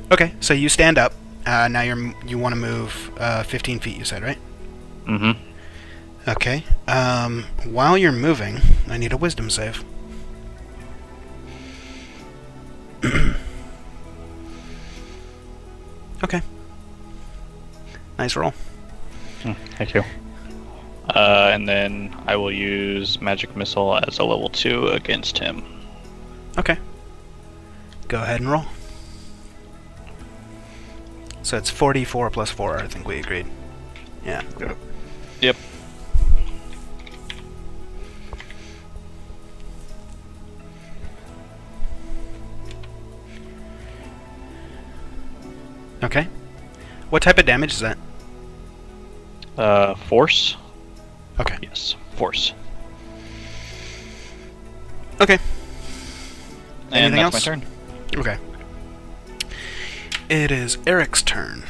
Okay, so you stand up. Now you want to move 15 feet, you said, right? Mm-hmm. Okay. While you're moving, I need a wisdom save. Okay. Nice roll. Thank you. And then I will use Magic Missile as a level 2 against him. Okay. Go ahead and roll. So it's 44 plus 4, I think we agreed. Yeah. Yep. Okay. What type of damage is that? Force? Okay. Yes, force. Okay. And Anything that's else? my turn. Okay. It is Eric's turn.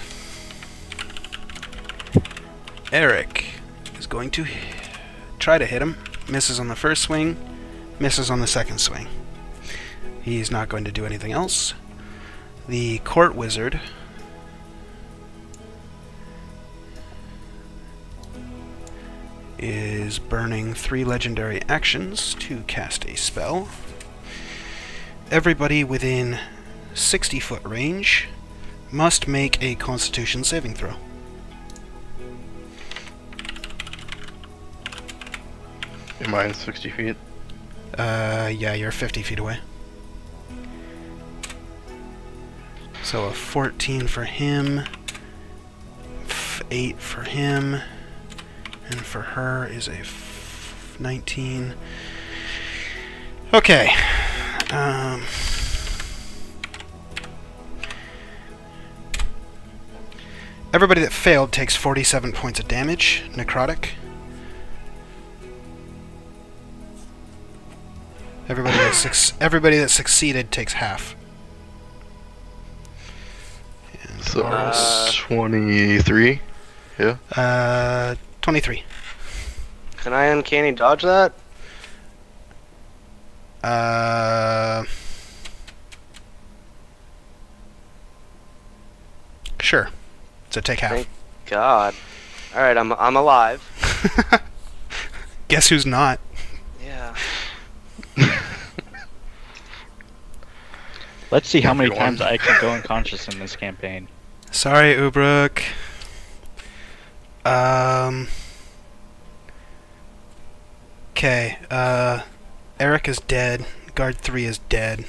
Eric is going to try to hit him. Misses on the first swing, misses on the second swing. He's not going to do anything else. The court wizard is burning 3 legendary actions to cast a spell. Everybody within 60-foot range must make a Constitution saving throw. Am I in 60 feet? Yeah, you're 50 feet away. So a 14 for him, 8 for him, and for her is a 19. Okay. Everybody that failed takes 47 points of damage, necrotic. Everybody that succeeded takes half. And So Horus, 23. Yeah. 23. Can I uncanny dodge that? Sure. So take half. Thank God. All right, I'm alive. Guess who's not? Yeah. Let's see how many Everyone. times I can go unconscious in this campaign. Sorry, Ubruk. Okay, Eric is dead. Guard 3 is dead.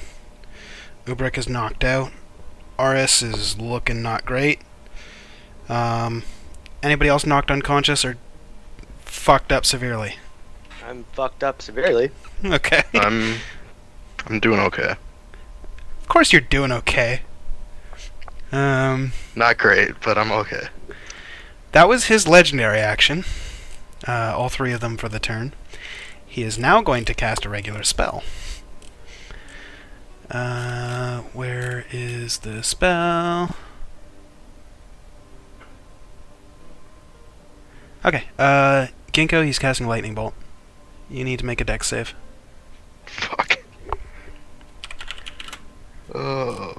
Ubruk is knocked out. RS is looking not great. Anybody else knocked unconscious or fucked up severely? I'm fucked up severely. Okay. I'm doing okay. Of course you're doing okay. Not great, but I'm okay. That was his legendary action. All three of them for the turn. He is now going to cast a regular spell. Where is the spell? Okay, Ginkgo, he's casting Lightning Bolt. You need to make a dex save. Fuck. Oh.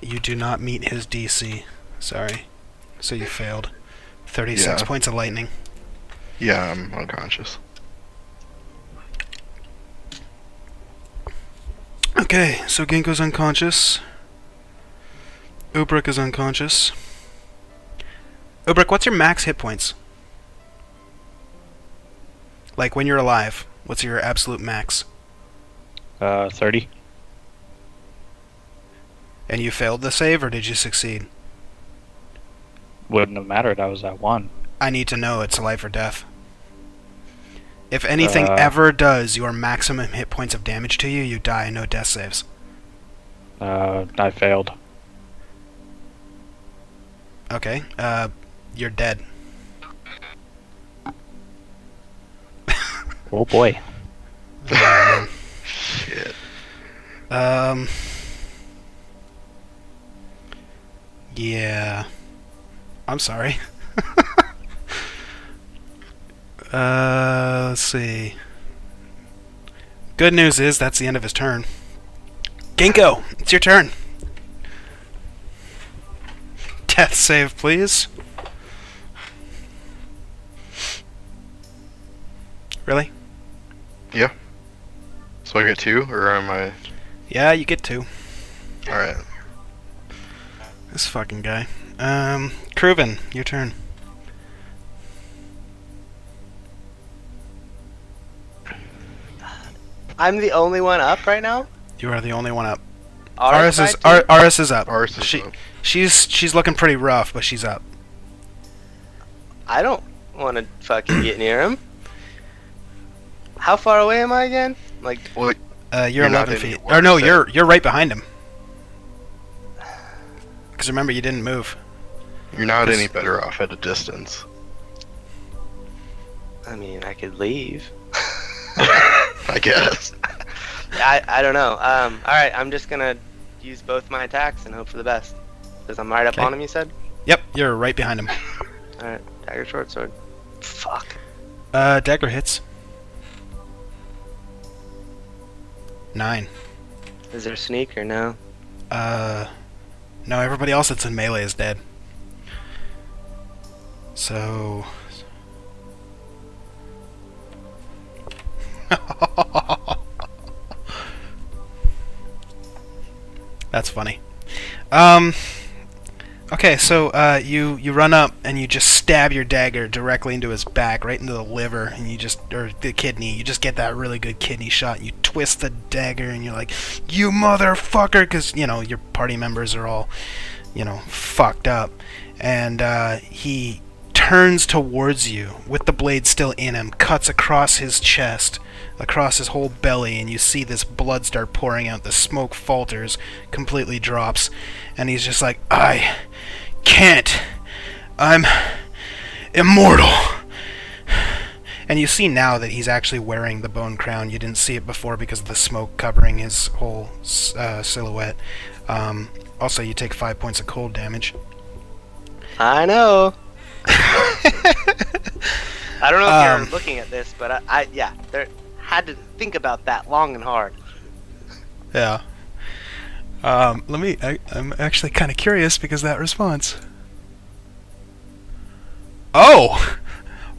You do not meet his DC. Sorry. So you failed. 36 Yeah. points of lightning. Yeah, I'm unconscious. Okay, so Ginkgo's unconscious. Ubruk is unconscious. Ubruk, what's your max hit points? Like when you're alive, what's your absolute max? 30. And you failed the save, or did you succeed? Wouldn't have mattered. I was at 1. I need to know. It's life or death. If anything Uh. ever does your maximum hit points of damage to you, you die. No death saves. I failed. Okay, you're dead. Oh boy. Shit. Yeah. I'm sorry. Let's see. Good news is that's the end of his turn. Ginkgo, it's your turn. Death save, please. Really? Yeah. So I get 2, or am I? Yeah, you get 2. All right. This fucking guy. Kruven, your turn. I'm the only one up right now. You are the only one up. Aris Aris is died too? Aris is up. Ours is She- up. She's looking pretty rough, but she's up. I don't want to fucking get near him. How far away am I again? Like, Well, You're You're not 11 feet. anywhere, Or no, so- you're right behind him. Because remember, you didn't move. you're not Yes. any better off at a distance. I mean, I could leave. I guess. I don't know. All right, I'm just gonna use both my attacks and hope for the best. Because I'm right up Okay. on him, you said? Yep, you're right behind him. Alright, dagger, short sword. Fuck. Dagger hits. 9. Is there sneak or no? No, everybody else that's in melee is dead. So... That's funny. Okay, so you run up and you just stab your dagger directly into his back, right into the liver, and or the kidney. You just get that really good kidney shot. And you twist the dagger, and you're like, "You motherfucker!" Because your party members are all, fucked up, and he turns towards you with the blade still in him, cuts across his chest, across his whole belly, and you see this blood start pouring out. The smoke falters, completely drops, and he's just like, I can't. I'm immortal. And you see now that he's actually wearing the bone crown. You didn't see it before because of the smoke covering his whole silhouette. Also, you take 5 points of cold damage. I know. I don't know if you're looking at this, but I had to think about that long and hard. Yeah. I'm actually kind of curious because of that response. Oh!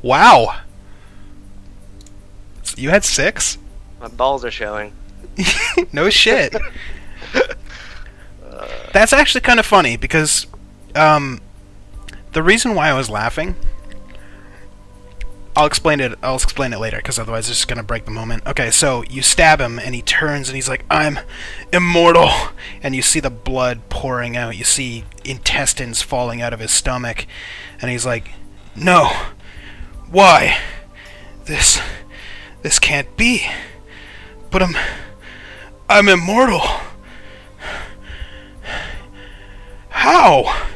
Wow! You had 6? My balls are showing. No shit. That's actually kind of funny because the reason why I was laughing, I'll explain it later because otherwise it's just going to break the moment. Okay, so you stab him and he turns and he's like, I'm immortal. And you see the blood pouring out. You see intestines falling out of his stomach. And he's like, no. Why? This can't be. But I'm immortal. How?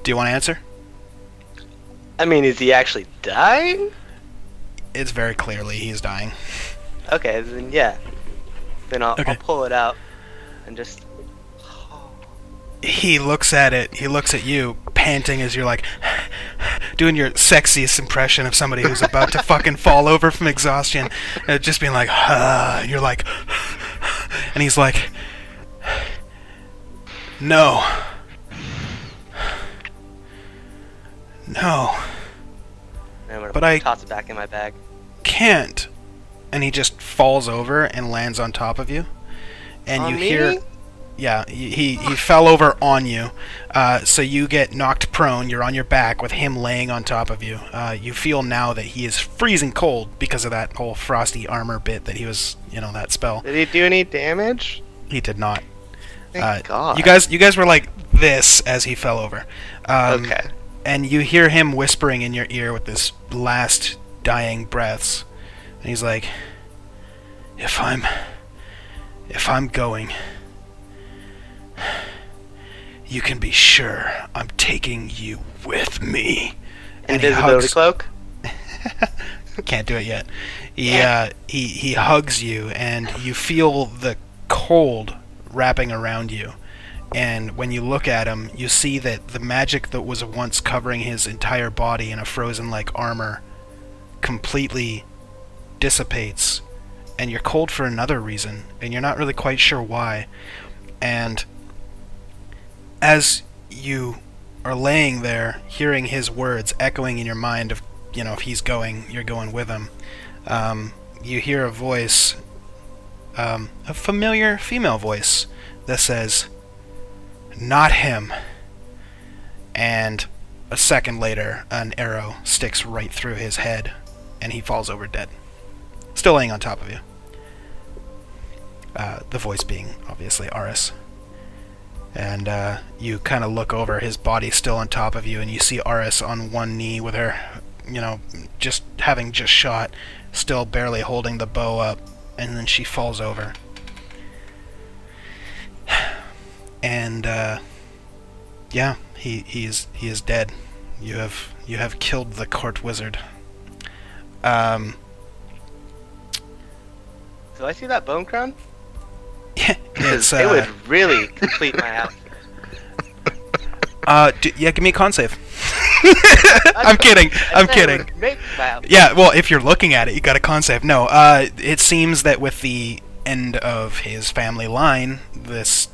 Do you want to answer? I mean, is he actually dying? It's very clearly he's dying. Okay, then yeah. Then I'll pull it out and just... He looks at it. He looks at you, panting as you're like... doing your sexiest impression of somebody who's about to fucking fall over from exhaustion. Just being like... you're like... And he's like... No. No. But I toss it back in my bag. Can't. And he just falls over and lands on top of you. And On you me? hear... Yeah, he fell over on you. So you get knocked prone. You're on your back with him laying on top of you. You feel now that he is freezing cold because of that whole frosty armor bit that he was, that spell. Did he do any damage? He did not. Thank God. You guys were like this as he fell over. Okay. And you hear him whispering in your ear with his last dying breaths. And he's like, if I'm going, you can be sure I'm taking you with me. And Invisibility cloak? Can't do it yet. He hugs you, and you feel the cold wrapping around you. And when you look at him, you see that the magic that was once covering his entire body in a frozen-like armor completely dissipates. And you're cold for another reason, and you're not really quite sure why. And as you are laying there, hearing his words echoing in your mind of, if he's going, you're going with him, you hear a voice, a familiar female voice that says, not him. And a second later, an arrow sticks right through his head, and he falls over dead. Still laying on top of you. The voice being, obviously, Aris. And you kind of look over, his body still on top of you, and you see Aris on one knee with her, just having just shot, still barely holding the bow up, and then she falls over. And yeah, he is dead. You have killed the court wizard. Do I see that bone crown? Yeah, it's it would really complete my outfit. give me a con save. I'm kidding. Yeah, well, if you're looking at it, you got a con save. No, it seems that with the end of his family line, this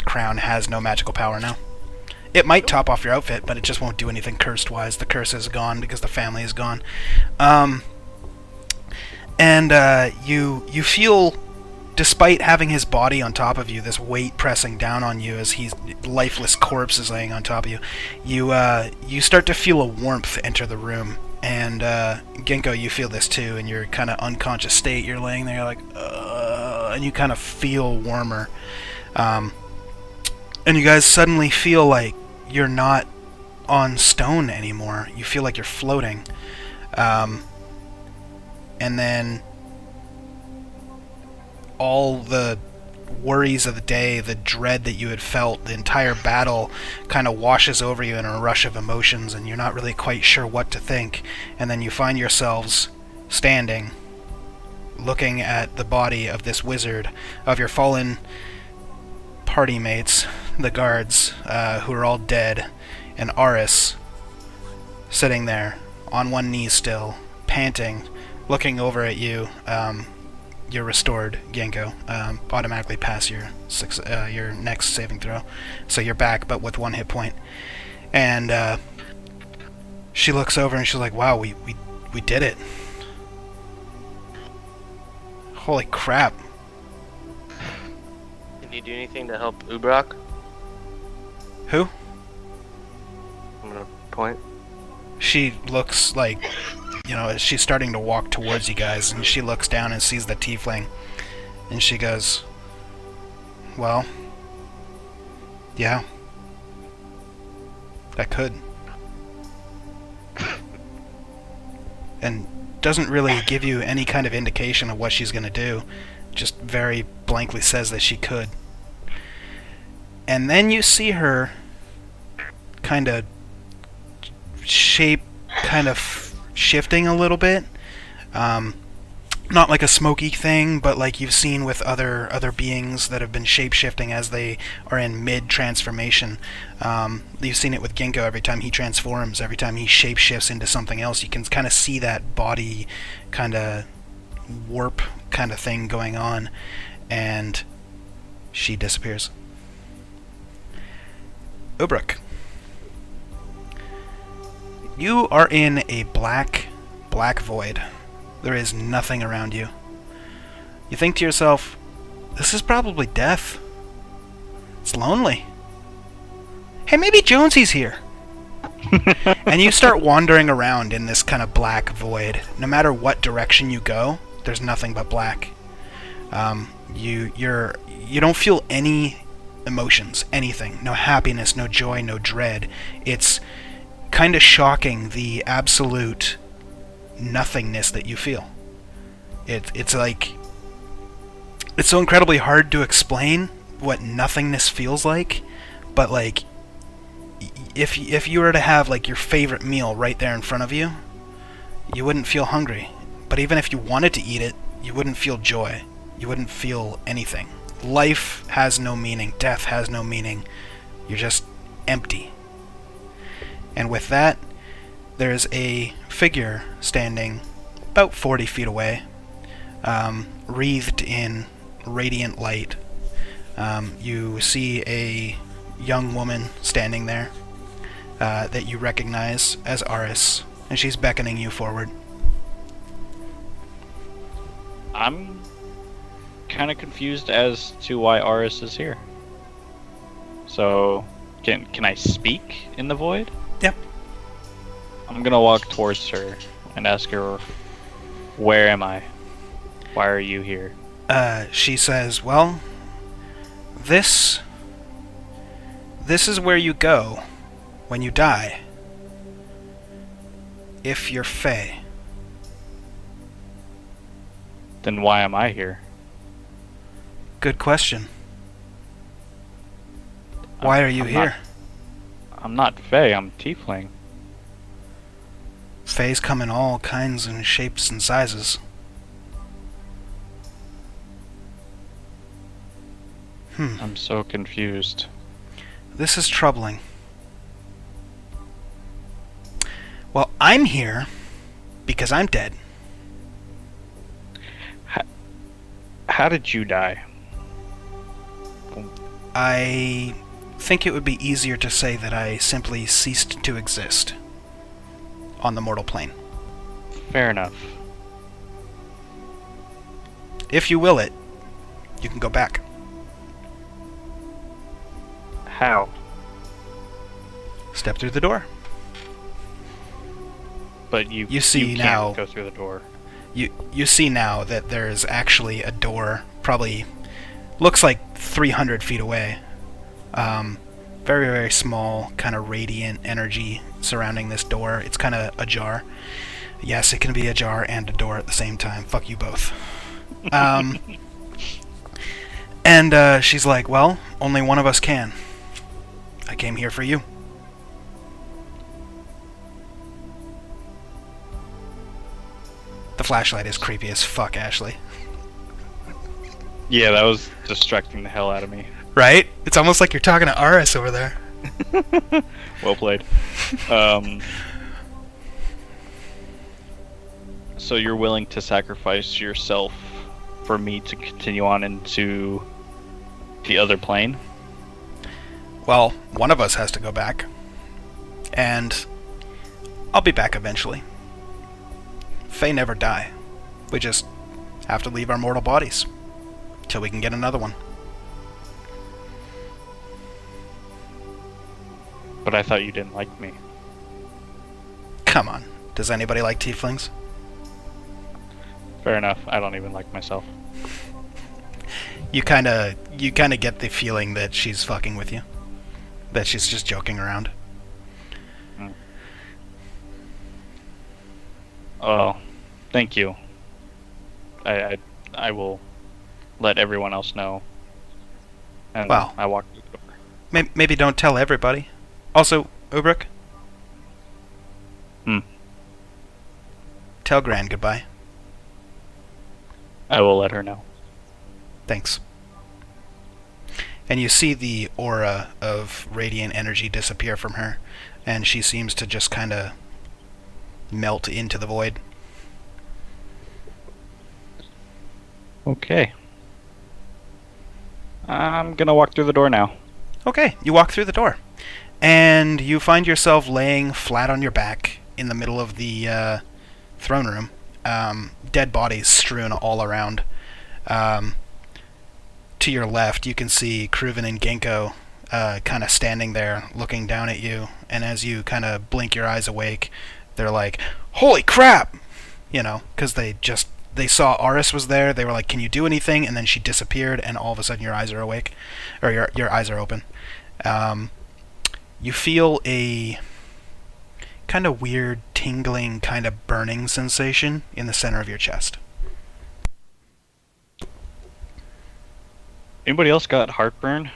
crown has no magical power now. It might top off your outfit, but it just won't do anything cursed-wise. The curse is gone because the family is gone. You feel, despite having his body on top of you, this weight pressing down on you as his lifeless corpse is laying on top of you, you start to feel a warmth enter the room. And Ginkgo, you feel this too, in your kind of unconscious state. You're laying there, you're like, and you kind of feel warmer. And you guys suddenly feel like you're not on stone anymore. You feel like you're floating. And then all the worries of the day, the dread that you had felt, the entire battle kind of washes over you in a rush of emotions, and you're not really quite sure what to think. And then you find yourselves standing, looking at the body of this wizard, of your fallen party mates, the guards, who are all dead, and Aris sitting there on one knee still, panting, looking over at you. You're restored, Genko. Automatically pass your next saving throw, so you're back, but with 1 hit point. And she looks over and she's like, "Wow, we did it! Holy crap!" Can you do anything to help Ubrak? Who? I'm gonna point. She looks like, she's starting to walk towards you guys, and she looks down and sees the tiefling, and she goes, "Well, yeah, that could." And doesn't really give you any kind of indication of what she's going to do, just very blankly says that she could. And then you see her kind of shape kind of shifting a little bit. Not like a smoky thing, but like you've seen with other beings that have been shape-shifting as they are in mid-transformation. You've seen it with Ginkgo every time he transforms, every time he shape-shifts into something else. You can kind of see that body kind of warp kind of thing going on, and she disappears. Ubrak. You are in a black void. There is nothing around you. You think to yourself, this is probably death. It's lonely. Hey, maybe Jonesy's here. And you start wandering around in this kind of black void. No matter what direction you go, there's nothing but black. You don't feel any emotions, anything. No happiness, no joy, no dread. It's kind of shocking, the absolute nothingness that you feel. It's like, it's so incredibly hard to explain what nothingness feels like, but like, if you were to have like your favorite meal right there in front of you, you wouldn't feel hungry. But even if you wanted to eat it, you wouldn't feel joy. You wouldn't feel anything. Life has no meaning. Death has no meaning. You're just empty. And with that, there's a figure standing about 40 feet away, wreathed in radiant light. You see a young woman standing there that you recognize as Aris, and she's beckoning you forward. I'm kind of confused as to why Aris is here. So, can I speak in the void? Yep. I'm gonna walk towards her and ask her, where am I? Why are you here? She says, well, this is where you go when you die. If you're Fae. Then why am I here? Good question. Why are you here? I'm not Fae, I'm Tiefling. Faes come in all kinds and shapes and sizes. I'm so confused. This is troubling. Well, I'm here because I'm dead. How did you die? I think it would be easier to say that I simply ceased to exist on the mortal plane. Fair enough. If you will it, you can go back. How? Step through the door. But you see you now- can't go through the door. You see now that there's actually a door, probably looks like 300 feet away, very, very small, kind of radiant energy surrounding this door. It's kind of ajar. Yes, it can be a jar and a door at the same time. Fuck you both. And she's like, well, only one of us can. I came here for you. The flashlight is creepy as fuck, Ashley. Yeah, that was distracting the hell out of me. Right? It's almost like you're talking to Aris over there. Well played. So you're willing to sacrifice yourself for me to continue on into the other plane? Well, one of us has to go back. And I'll be back eventually. Fae never die. We just have to leave our mortal bodies till we can get another one. But I thought you didn't like me. Come on. Does anybody like tieflings? Fair enough. I don't even like myself. You kinda get the feeling that she's fucking with you. That she's just joking around. Oh, thank you. I will let everyone else know. And Well. I walk through the door. Maybe don't tell everybody. Also, Ubruk? Tell Gran goodbye. I will let her know. Thanks. And you see the aura of radiant energy disappear from her, and she seems to just kind of melt into the void. Okay. I'm gonna walk through the door now. Okay, you walk through the door, and you find yourself laying flat on your back in the middle of the throne room. Dead bodies strewn all around. To your left, you can see Kruven and Genko kind of standing there, looking down at you, and as you kind of blink your eyes awake, they're like, "Holy crap!" You know, because they saw Aris was there. They were like, "Can you do anything?" And then she disappeared, and all of a sudden your eyes are awake, or your eyes are open. You feel a kind of weird, tingling, kind of burning sensation in the center of your chest. Anybody else got heartburn?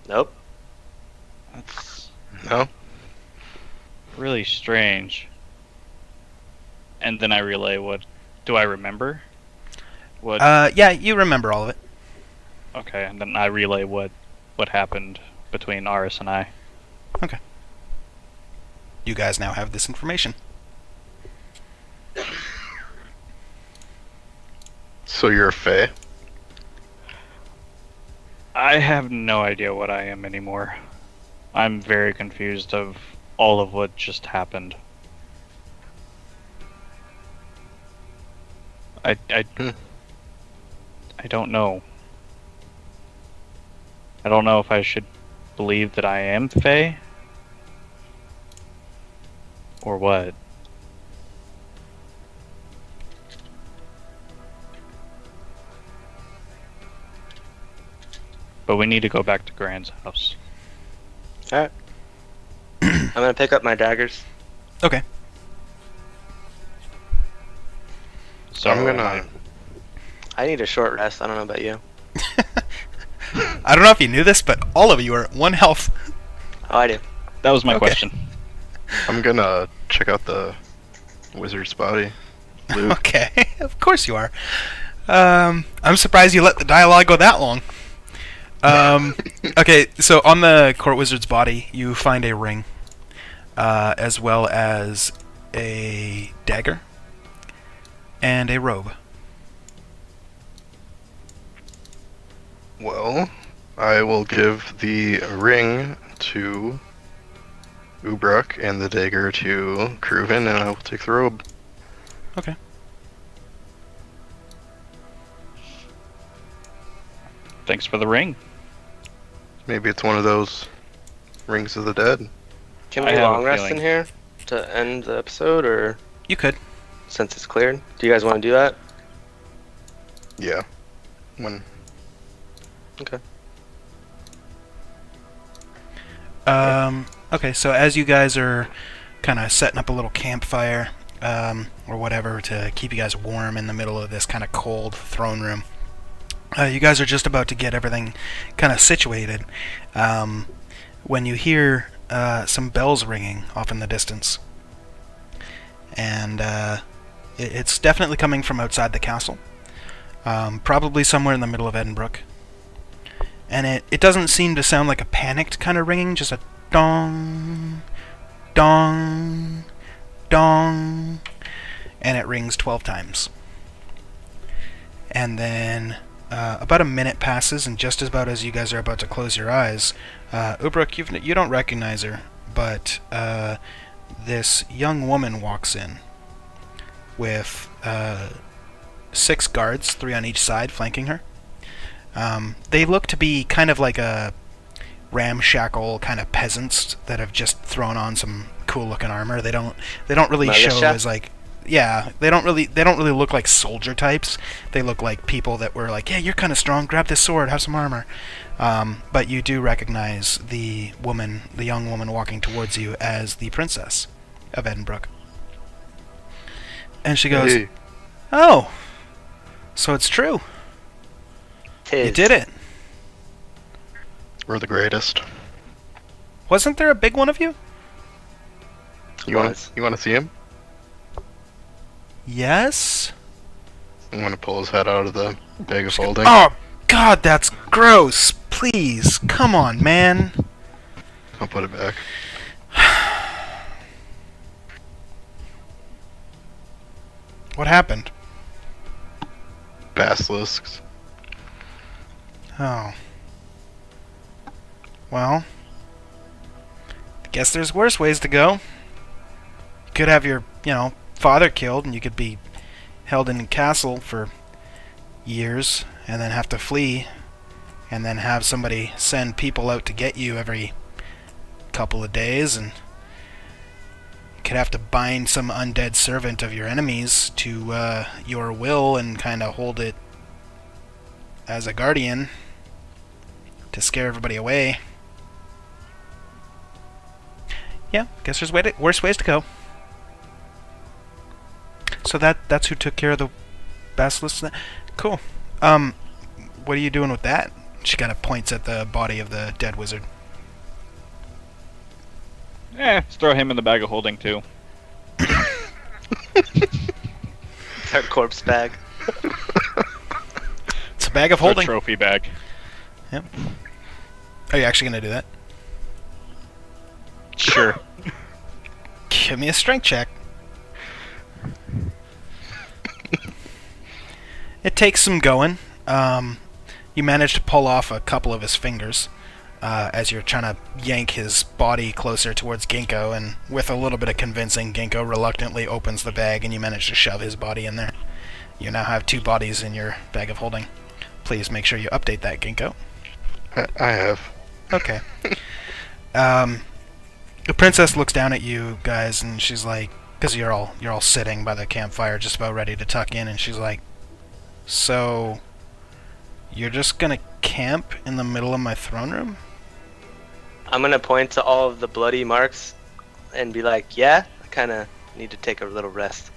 Nope. That's No? really strange. And then I relay what... Do I remember? What... Yeah, you remember all of it. Okay, and then I relay what happened between Aris and I. Okay. You guys now have this information. So you're a Fae? I have no idea what I am anymore. I'm very confused of all of what just happened. I don't know. I don't know if I should believe that I am Fae or what. But we need to go back to Gran's house. Alright. I'm gonna pick up my daggers. Okay. So I'm gonna... I need a short rest. I don't know about you. I don't know if you knew this, but all of you are at 1 health. Oh, I do. That was my Okay. question. I'm gonna check out the wizard's body. Luke. Okay, of course you are. I'm surprised you let the dialogue go that long. Okay, so on the court wizard's body, you find a ring, as well as a dagger and a robe. Well, I will give the ring to Ubruk and the dagger to Kruven, and I will take the robe. Okay. Thanks for the ring. Maybe it's one of those rings of the dead. Can I we have a long rest feeling. in here to end the episode, or You could. since it's cleared? Do you guys want to do that? Yeah. When Okay, so as you guys are kind of setting up a little campfire, or whatever to keep you guys warm in the middle of this kind of cold throne room, you guys are just about to get everything kind of situated, when you hear some bells ringing off in the distance. And it's definitely coming from outside the castle, probably somewhere in the middle of Edinburgh. And it doesn't seem to sound like a panicked kind of ringing, just a dong, dong, dong, and it rings 12 times. And then about a minute passes, and just about as you guys are about to close your eyes, Ubruk, you don't recognize her, but this young woman walks in with 6 guards, 3 on each side, flanking her. They look to be kind of like a ramshackle kind of peasants that have just thrown on some cool looking armor. They don't really show Militia? as like, yeah, they don't really look like soldier types. They look like people that were like, yeah, you're kind of strong, grab this sword, have some armor. But you do recognize the young woman walking towards you as the princess of Edinburgh. And she goes, Hey, "Oh, so it's true. Tis. You did it. we're the greatest. Wasn't there a big one of you?" You want Was. to see him? Yes. I'm gonna pull his head out of the bag of holding. Oh, God, that's gross. Please, come on, man. I'll put it back. What happened? Basilisks. Oh. Well, I guess there's worse ways to go. You could have your, father killed, and you could be held in a castle for years, and then have to flee, and then have somebody send people out to get you every couple of days, and you could have to bind some undead servant of your enemies to your will and kind of hold it as a guardian to scare everybody away. Yeah, guess there's worse ways to go. So that's who took care of the basilisks. Cool. What are you doing with that? She kind of points at the body of the dead wizard. Let's throw him in the bag of holding too. It's our corpse bag. It's a bag of Or holding. trophy bag. Are you actually gonna do that? Sure. Give me a strength check. It takes some going. You manage to pull off a couple of his fingers as you're trying to yank his body closer towards Ginkgo, and with a little bit of convincing, Ginkgo reluctantly opens the bag and you manage to shove his body in there. You now have 2 bodies in your bag of holding. Please make sure you update that, Ginkgo. I have. Okay. The princess looks down at you guys, and she's like, because you're all sitting by the campfire, just about ready to tuck in, and she's like, "So, you're just gonna camp in the middle of my throne room?" I'm gonna point to all of the bloody marks and be like, yeah, I kind of need to take a little rest.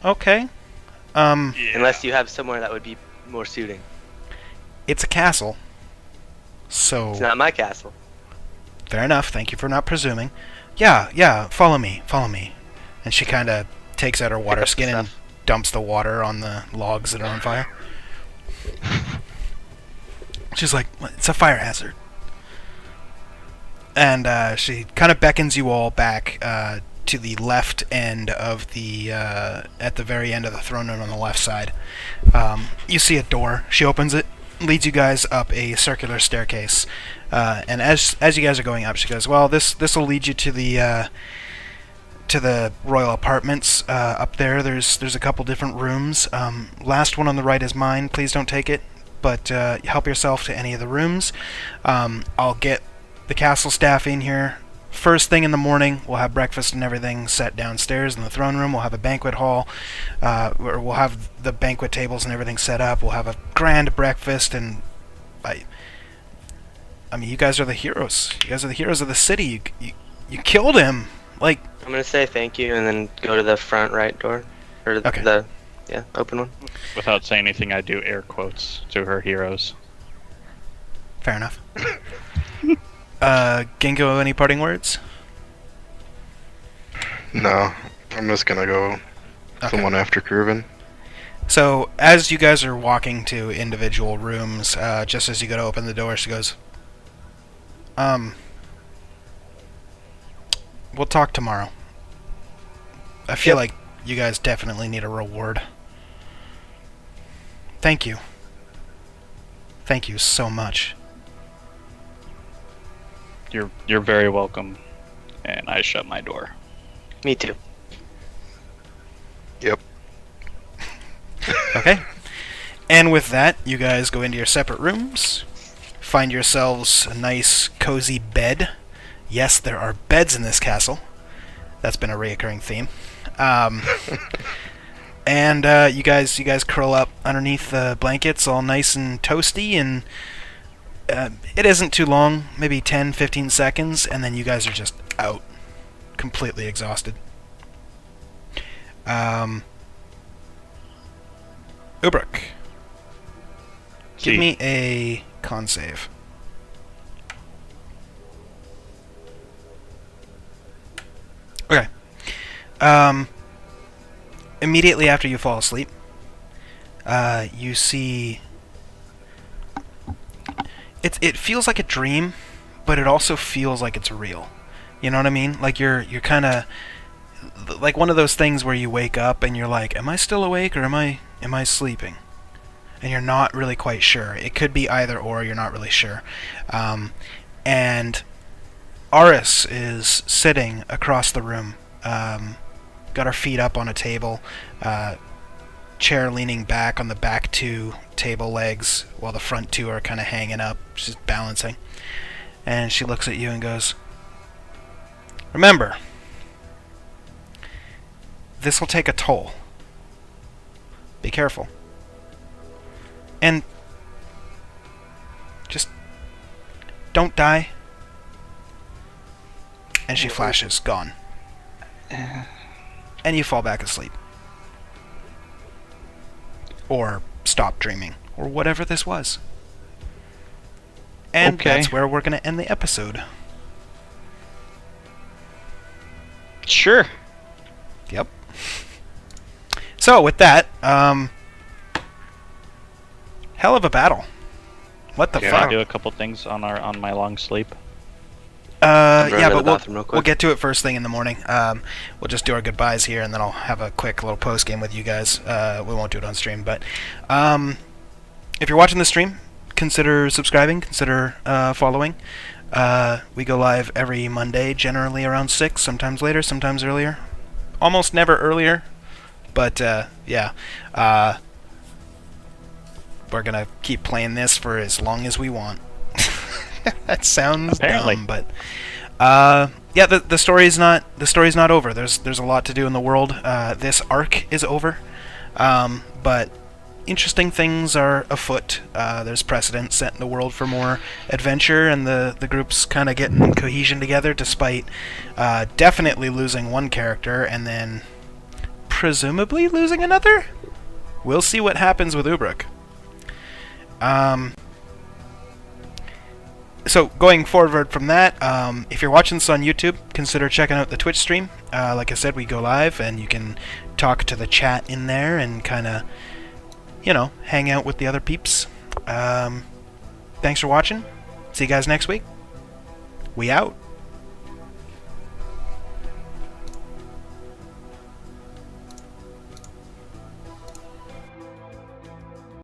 Okay. Unless you have somewhere that would be more suiting. It's a castle. So, It's not my castle. fair enough. Thank you for not presuming. Yeah, follow me. And she kind of takes out her water Pick up the skin and stuff. dumps the water on the logs that are on fire. She's like, "It's a fire hazard." And she kind of beckons you all back to the left end of the, at the very end of the throne room on the left side. You see a door. She opens it, leads you guys up a circular staircase. And as you guys are going up, she goes, "Well, this will lead you to the royal apartments up there. There's a couple different rooms. Last one on the right is mine. Please don't take it, but help yourself to any of the rooms. I'll get the castle staff in here first thing in the morning. We'll have breakfast and everything set downstairs in the throne room. We'll have a banquet hall, where we'll have the banquet tables and everything set up. We'll have a grand breakfast, and I mean, you guys are the heroes. You guys are the heroes of the city. You killed him. Like, I'm gonna say thank you and then go to the front right door, or Okay. the open one. Without saying anything, I do air quotes to her heroes. fair enough. Gingo, any parting words? No, I'm just gonna go Okay. someone after Curvin. So, as you guys are walking to individual rooms, just as you go to open the door, she goes, we'll talk tomorrow. I feel like you guys definitely need a reward. Thank you. Thank you so much. You're very welcome. And I shut my door. Me too. Yep. Okay. And with that, you guys go into your separate rooms, find yourselves a nice, cozy bed. Yes, there are beds in this castle. That's been a reoccurring theme. And you guys curl up underneath the blankets, all nice and toasty, and it isn't too long, maybe 10, 15 seconds, and then you guys are just out, completely exhausted. Ubruk, give See. me a con save. Okay. Immediately after you fall asleep, you see... It feels like a dream, but it also feels like it's real. You know what I mean? Like you're kind of... Like one of those things where you wake up and you're like, am I still awake or am I sleeping? And you're not really quite sure. It could be either or, you're not really sure. And Aris is sitting across the room, got her feet up on a table, chair leaning back on the back two table legs, while the front two are kind of hanging up. She's balancing. And she looks at you and goes, remember, this will take a toll. Be careful. And just don't die. And she flashes, gone. And you fall back asleep. Or stop dreaming. Or whatever this was. And Okay. that's where we're going to end the episode. Sure. Yep. So, with that, hell of a battle. What the Yeah. Can I fuck? do a couple things on my long sleep? I'm going Yeah, to but the bathroom real quick. we'll get to it first thing in the morning. We'll just do our goodbyes here, and then I'll have a quick little post game with you guys. We won't do it on stream, but if you're watching the stream, consider subscribing, consider following. We go live every Monday, generally around 6, sometimes later, sometimes earlier. Almost never earlier, but yeah. We're gonna keep playing this for as long as we want. That sounds Apparently. dumb, but yeah, the story's not over. There's a lot to do in the world. This arc is over, but interesting things are afoot. There's precedent set in the world for more adventure, and the group's kind of getting cohesion together, despite definitely losing one character and then presumably losing another. We'll see what happens with Ubruk. So going forward from that, if you're watching this on YouTube, consider checking out the Twitch stream. Like I said, we go live, and you can talk to the chat in there and kind of, hang out with the other peeps. Thanks for watching. See you guys next week. We out.